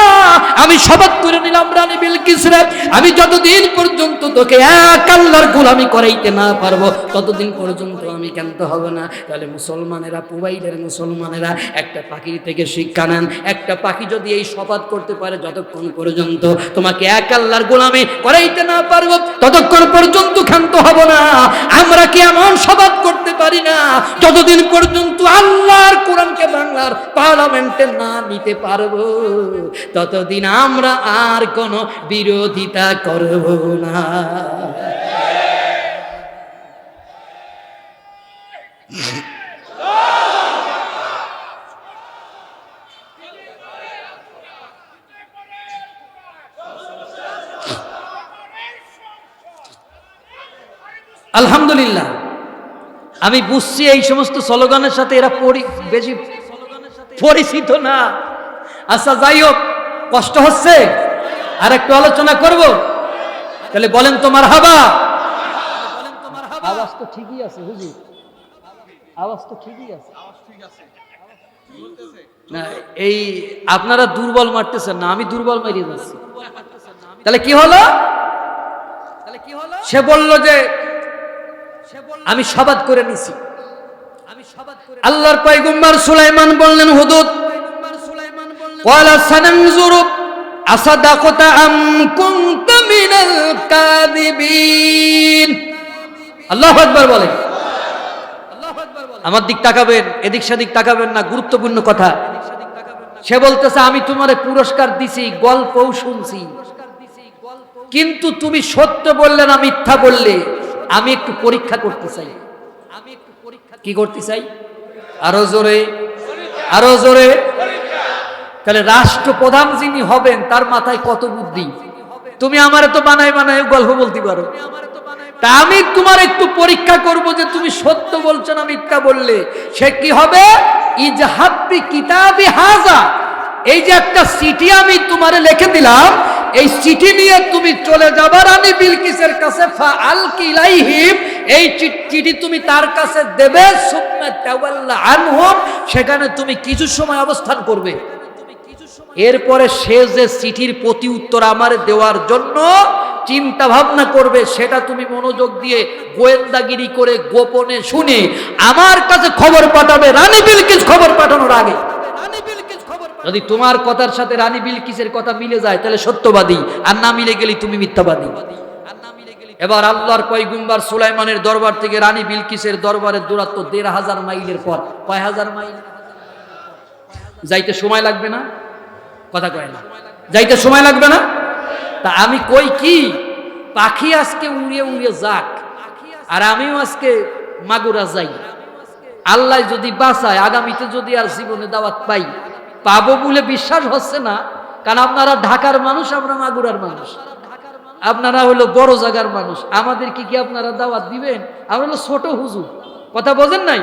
আমি শপথ করে নিলাম, রানী বিলকিস রে, আমি যতদিন পর্যন্ত তোকে এক আল্লাহর গোলামি করাইতে না পারবো ততদিন পর্যন্ত আমি ক্ষান্ত হব না। তাহলে মুসলমানেরা, পুবাইলের মুসলমানেরা একটা পাখির থেকে শিক্ষা নেন। একটা পাখি যদি এই শপথ করতে পারে যতক্ষণ পর্যন্ত তোমাকে এক আল্লাহর গোলামি করাইতে না পারবো ততক্ষণ পর্যন্ত ক্ষান্ত হব না। আমরা কি এমন শপথ করতে পারি না যতদিন পর্যন্ত আল্লাহর কোরআনকে বাংলার পার্লামেন্টে না নিতে পারবো ততদিন আমরা আর কোনো বিরোধিতা করব না। আলহামদুলিল্লাহ, আমি বুঝছি এই সমস্ত স্লোগানের সাথে এরা বেশি পরিচিত না। আচ্ছা, যাই হোক, কষ্ট হচ্ছে, আর একটু আলোচনা করব। তাহলে বলেন তো মারহাবা। আওয়াজ তো ঠিকই আছে হুজুর, আওয়াজ তো ঠিকই আছে না? এই আপনারা দুর্বল মারতেছেন না, আমি দুর্বল মারিয়ে যাচ্ছি। তাহলে কি হলো? সে বলল যে আমি শপথ করে নিছি। আল্লাহর পয়গম্বর সুলাইমান বললেন, হুদুদ ওয়ালা সানানজুরু আসাদাকতা আম কুনতা মিনাল কাযিবিন। আল্লাহু আকবার বলেন। আমার দিক তাকাবেন, এদিক সেদিক তাকাবেন না, গুরুত্বপূর্ণ কথা। সে বলতেছে আমি তোমারে পুরস্কার দিছি, গল্পও শুনছি, কিন্তু তুমি সত্য বললে না মিথ্যা বললে আমি একটু পরীক্ষা করতে চাই। কি করতে চাই? আরো জোরে, আরো জোরে। তাহলে রাষ্ট্রপ্রধান যিনি হবেন তার মাথায় কত বুদ্ধি! তুমি আমারে তো বানায় বানায় গল্প বলতে পারো, তা আমি তোমার একটু পরীক্ষা করব যে তুমি সত্য বলছো না মিথ্যা বললে। সে কি হবে? ইজহাব বি কিতাবি হাযা, এই যে একটা চিঠি আমি তোমারে লিখে দিলাম, এই চিঠি নিয়ে তুমি চলে যাবা রানী বিলকিসের কাছে। ফাআলকি ইলাইহিম, এই চিঠি তুমি তার কাছে দেবে। সুম্মা তাওয়াল্লা আনহুম, সেখানে তুমি কিছু সময় অবস্থান করবে। এরপরে সে যে চিঠির প্রতি উত্তর আমার দেওয়ার জন্য চিন্তা ভাবনা করবে, সেটা তুমি মনোযোগ দিয়ে গোয়েন্দাগিরি করে গোপনে শুনে আমার কাছে খবর পাঠাবে রানী বিলকিস খবর পাঠানোর আগে। যদি তোমার কথার সাথে রানী বিলকিসের কথা মিলে যায় তাহলে সত্যবাদী, আর না মিলে গেলে তুমি মিথ্যাবাদী। এবার আল্লাহর পয়গম্বর সুলাইমানের দরবার থেকে রানী বিলকিসের দরবারের দূরত্ব ১৫০০ মাইলের পর। কয় হাজার মাইল? যাইতে সময় লাগবে না? কথা কয় না, যাইতে সময় লাগবে না? তা আমি কই কি, পাখি আজকে উড়িয়ে উড়িয়ে যাক, আর আমিও আজকে মাগুরা যাই। আল্লাহ যদি বাঁচায়, আগামীতে যদি আর জীবনে দাওয়াত পাই, পাবো বলে বিশ্বাস হচ্ছে না। কারণ আপনারা ঢাকার মানুষ, আমরা মাগুরার মানুষ, আপনারা হলো বড় জায়গার মানুষ, আমাদের কি আপনারা দাওয়াত দিবেন? আমরা হলো ছোট হুজুর, কথা বোঝেন নাই?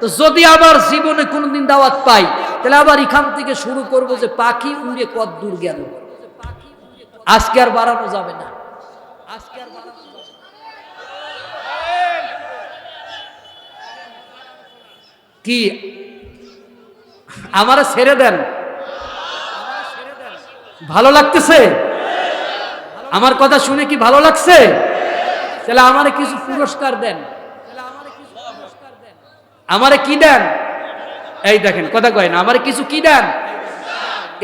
তো যদি আবার জীবনে কোনোদিন দাওয়াত পাই, তাহলে আবার এখান থেকে শুরু করব যে পাখি উড়ে কত দূর গেল। আজকে আর বাড়ানো যাবে না, আজকে আর বাড়ানো যাবে না। কি আমারে ছেড়ে দেন? ভালো লাগতেছে? আমার কথা শুনে কি ভালো লাগছে? তাহলে আমারে কিছু পুরস্কার দেন। আমারে কি দেন? এই দেখেন, কথা কয় না, আমারে কিছু কি দেন?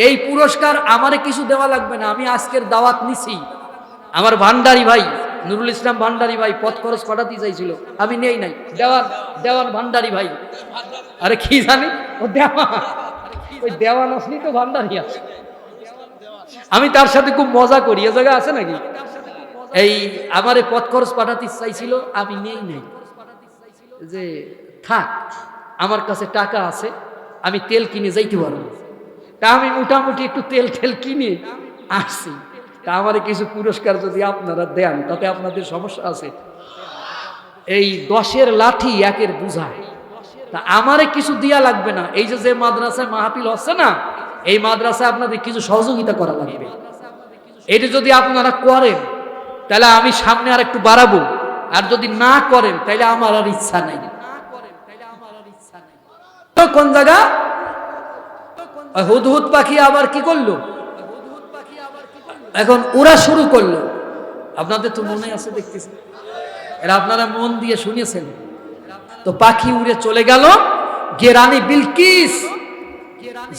এই পুরস্কার আমারে কিছু দেওয়া লাগবে না। আমি আজকের দাওয়াত নিছি, আমার ভান্ডারি ভাই নুরুল ইসলাম ভান্ডারি ভাই পথ খরচ পাঠাতে চাইছিল, আমি নেই নাই। দেওয়ান ভান্ডারি ভাই, আরে কি জানি ও দেওয়ান, ওই দেওয়ান আসলি তো ভান্ডারি আছে। আমি তার সাথে খুব মজা করি, এ জায়গা আছে নাকি? এই আমারে পথ খরচ পাঠাতে চাইছিল, আমি নেই নাই, যে থাক আমার কাছে টাকা আছে, আমি তেল কিনে যাইতে পারবো। তা আমি মোটামুটি একটু তেল কিনে আসছি। তা আমার কিছু পুরস্কার যদি আপনারা দেন তাতে আপনাদের সমস্যা আছে? এই 10-এর লাঠি 1-এর বুঝায়। তা আমারে কিছু দিয়া লাগবে না। এই যে মাদ্রাসায় মাহফিল হচ্ছে না, এই মাদ্রাসায় আপনাদের কিছু সহযোগিতা করা লাগবে। এটা যদি আপনারা করেন তাহলে আমি সামনে আর একটু বাড়াবো, আর যদি না করেন তাহলে আমার আর ইচ্ছা নাই। কোন জায়গা হুদহুদ পাখি আবার কি করলো, এখন ওরা শুরু করলো। আপনাদের তো মনে আছে, দেখতেছেন, এরা আপনারা মন দিয়ে শুনেছেন তো। পাখি উড়ে চলে গেল গিয়ে রানী বিলকিস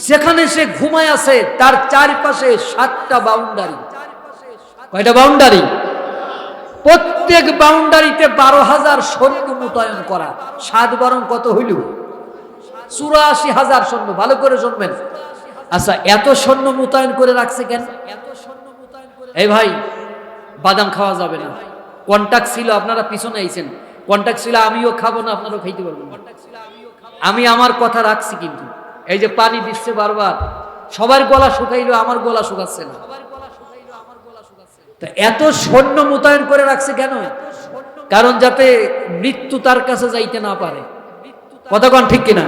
যেখানে সে ঘুমায় আছে তার চারপাশে 7টা বাউন্ডারি। কয়টা বাউন্ডারি? প্রত্যেক বাউন্ডারিতে 12,000 সৈন্য মোতায়েন করা। 7 বরং কত হইল? 84,000 সৈন্য। ভালো করে শুনবেন। আচ্ছা, এত সৈন্য মোতায়েন করে রাখছে কেন? এই ভাই, বাদাম খাওয়া যাবে না, কন্ট্যাক্ট ছিল, আপনারা পিছনে আইছেন, কন্ট্যাক্ট ছিল আমিও খাবো না, আপনারাও খাইতে পারবেন না। আমি আমার কথা রাখছি, কিন্তু এই যে পানি দিচ্ছে বারবার, সবার গলা শুকাইলো, আমার গলা শুকাচ্ছে না। তা এত সৈন্য মোতায়েন করে রাখছে কেন? কারণ যাতে মৃত্যু তার কাছে যাইতে না পারে। কথা কোন ঠিক কিনা?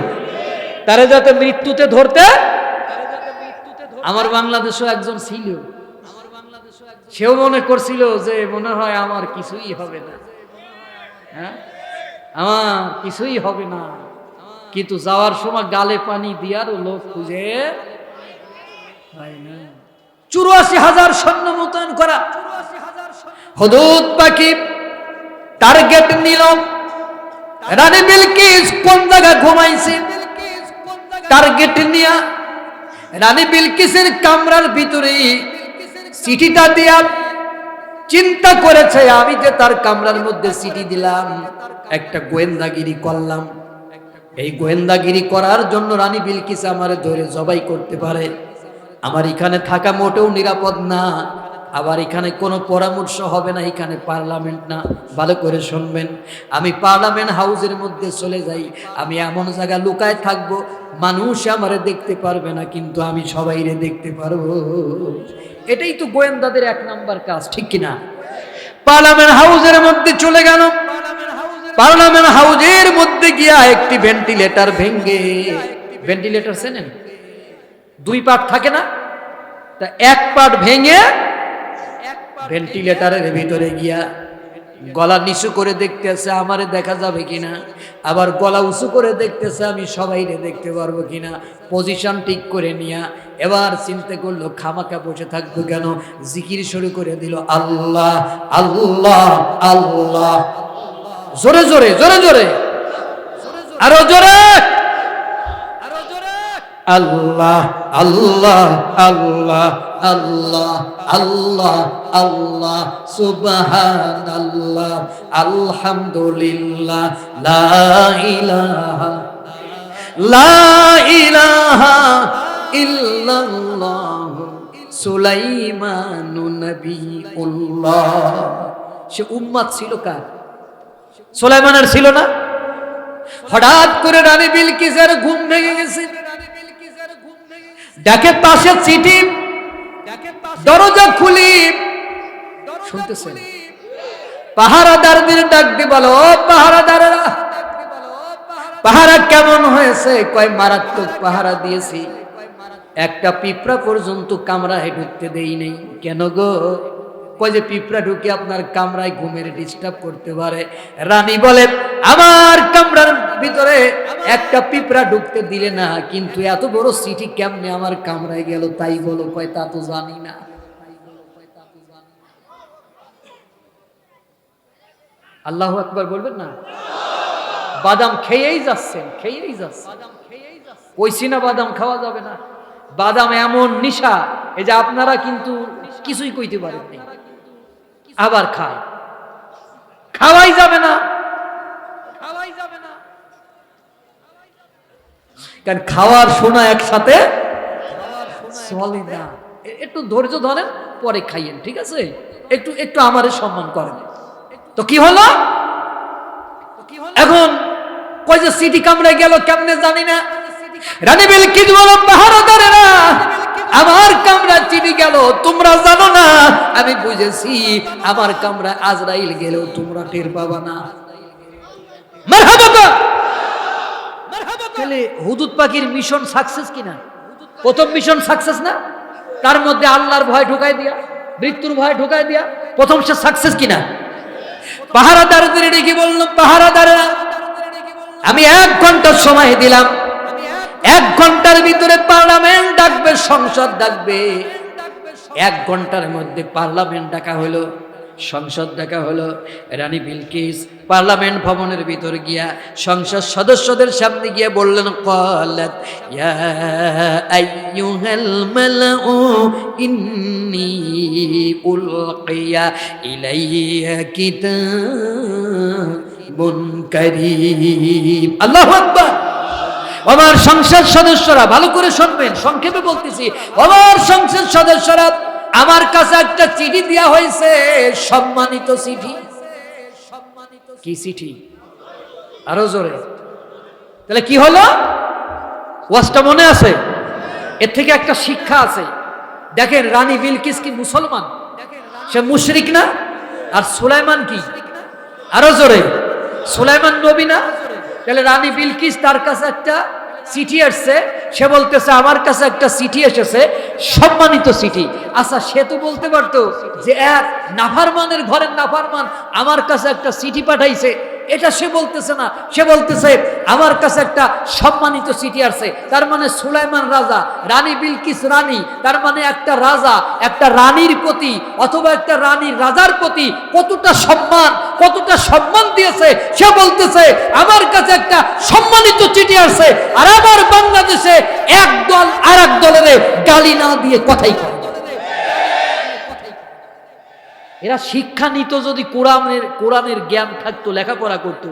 তারে যাতে মৃত্যুতে ধরতে। আমার বাংলাদেশও একজন ছিল, সেও মনে করছিল যে মনে হয় আমার কিছুই হবে না, হ্যাঁ আমার কিছুই হবে না, কিন্তু যাওয়ার সময় গালে পানি দিয়ারও লোক খুঁজে হয় না। 84,000 সৈন্য মোতায়েন করা। হুদহুদ পাখি টার্গেট নিল রানী বিলকিস কোন জায়গা ঘুমাইছে। টার্গেট নিয়া রানী বিলকিসের কামরার ভিতরে চিঠিটা দিয়া চিন্তা করেছে, আমি যে তার কামরার মধ্যে চিঠি দিলাম, একটা গোয়েন্দাগিরি করলাম। এই গোয়েন্দাগিরি করার জন্য রানী বিলকিস আমারে ধরে জবাই করতে পারে। আমার এখানে থাকা মোটেও নিরাপদ না, আবার এখানে কোনো পরামর্শ হবে না, এখানে পার্লামেন্ট না। ভালো করে শুনবেন, আমি পার্লামেন্ট হাউসের মধ্যে চলে যাই, আমি এমন জায়গায় লুকায় থাকবো মানুষ আমারে দেখতে পারবে না, কিন্তু আমি সবাইরে দেখতে পারবো। এটাই তো গোয়েন্দাদের 1 নাম্বার কাজ, ঠিক কিনা? পার্লামেন্ট হাউসের মধ্যে চলে গেল। পার্লামেন্ট হাউসের মধ্যে গিয়া একটি ভেন্টিলেটর ভেঙ্গে, ভেন্টিলেটর চেনেন, 2 পার্ট থাকে না, তা 1 পার্ট ভেঙে ভেন্টিলেটরের ভিতরে গিয়া গলা নিচু করে দেখতেছে আমারে দেখা যাবে কিনা, আবার গলা উঁচু করে দেখতেছে আমি সবাইরে দেখতে পারবো কিনা। পজিশন ঠিক করে নিয়া এবার চিন্তা করলো খামাকা বসে থাকবো কেন, জিকির শুরু করে দিল, আল্লাহ আল্লাহ আল্লাহ, জোরে জোরে জোরে জোরে, আরো জোরে, আল্লাহ আল্লাহ আল্লাহ আল্লাহ আল্লাহ আল্লাহ, সুবহানাল্লাহ, আলহামদুলিল্লাহ, লা ইলাহা ইল্লাল্লাহ, সুলাইমানুন নবিউল্লাহ। সে উম্মত ছিল কার? সুলাইমানের ছিল না? হঠাৎ করে রানী বিলকিসের ঘুম ভেঙে গেছে। ডাকে পাশে চিঠি, দরজা খুলি, শুনতেছেন পাহারাদারদের ডাক দিয়ে বলো, পাহারাদারেরা পাহারা কেমন হয়েছে? কয় মারাত্মক পাহারা দিয়েছি, একটা পিঁপড়া পর্যন্ত কামরায় ঢুকতে দেই নেই। কেন গো? কয় যে পিঁপড়া ঢুকে আপনার কামরায় ঘুমের ডিস্টার্ব করতে পারে। রানী বলে আমার কামরার ভিতরে একটা পিঁপড়া ঢুকতে দিলে না, কিন্তু এত বড় চিঠি কেমনে আমার কামরায় গেল তাই বলো। কয় তা তো জানি না। আল্লাহু আকবার বলবেন না? বাদাম খেয়েই যাচ্ছেন, খেয়েই যাচ্ছেন। কইছি না বাদাম খাওয়া যাবে না, বাদাম এমন নিশা, এই যে আপনারা কিন্তু কিছুই কইতে পারেন না, আবার খায়, খাওয়াই যাবে না, খাওয়াই যাবে না, কারণ খাওয়ার শোনা একসাথে চলে না। একটু ধৈর্য ধরেন, পরে খাইয়েন, ঠিক আছে? একটু একটু আমারে সম্মান করেন। তো কি হলো এখন? কয় যে সিটি কামড়ে গেল কেমনে জানি না। রানী বিলকিস বলো পাহারাদারেরা আমার কামরা চিনি গেল, তোমরা জানো না, আমি বুঝেছি আমার কামরা আজরাইল গেলেও তোমরা টের পাবা না। মারহাবা, মারহাবা। তাহলে হুদহুদ পাখির মিশন সাকসেস কিনা? প্রথম মিশন সাকসেস না? তার মধ্যে আল্লাহর ভয় ঢুকাই দিয়া, মৃত্যুর ভয় ঢুকাই দিয়া প্রথম সে সাকসেস কিনা? পাহারাদারদের ডেকে বলল, পাহারাদাররা, আমি 1 ঘন্টার সময় দিলাম, 1 ঘন্টার ভিতরে পার্লামেন্ট ডাকবে, সংসদ ডাকবে। 1 ঘন্টার মধ্যে পার্লামেন্ট ডাকা হলো, সংসদ ডাকা হলো। রানী বিলকিস পার্লামেন্ট ভবনের ভিতর গিয়া সংসদ সদস্যদের সামনে গিয়ে বললেন, ক্বালাত ইয়া আইয়ুহাল মালাউ ইন্নী উলকিয়া ইলাইয়া কিতাবুন কারীম। আল্লাহু আকবার। আমার সংসদ সদস্যরা, ভালো করে শুনবেন, সংক্ষেপে বলতেছি, আমার সংসদ সদস্যরা, আমার কাছে একটা চিঠি দেয়া হয়েছে, সম্মানিত চিঠি। কি চিঠি? আরো জোরে। তাহলে কি হলো? ওয়াজটা মনে আছে? এর থেকে একটা শিক্ষা আছে। দেখেন, রানী বিলকিস কি মুসলমান? সে মুশরিক না? আর সুলাইমান কি? আরো জোরে। সুলাইমান নবী না? তাহলে রানী বিলকিস, তার কাছে একটা চিঠি আসছে, সে বলতেছে আমার কাছে একটা চিঠি এসেছে, সম্মানিত চিঠি। আচ্ছা, সে তো বলতে পারতো যে এক নাফারমানের ঘরের নাফারমান আমার কাছে একটা চিঠি পাঠাইছে, এটা সে বলতেছে না। সে বলতেছে আমার কাছে একটা সম্মানিত চিঠি আসছে। তার মানে সুলাইমান রাজা, রানী বিলকিস রানী, তার মানে একটা রাজা একটা রানীর প্রতি অথবা একটা রানীর রাজার প্রতি কতটা সম্মান দিয়েছে। সে বলতেছে আমার কাছে একটা সম্মানিত চিঠি আসছে, আর আমার বাংলাদেশে এক দল আর এক দলের গালি না দিয়ে কথাই কয়। এরা শিক্ষা নিত, যদি কোরআনের জ্ঞান থাকতো, লেখাপড়া করতো,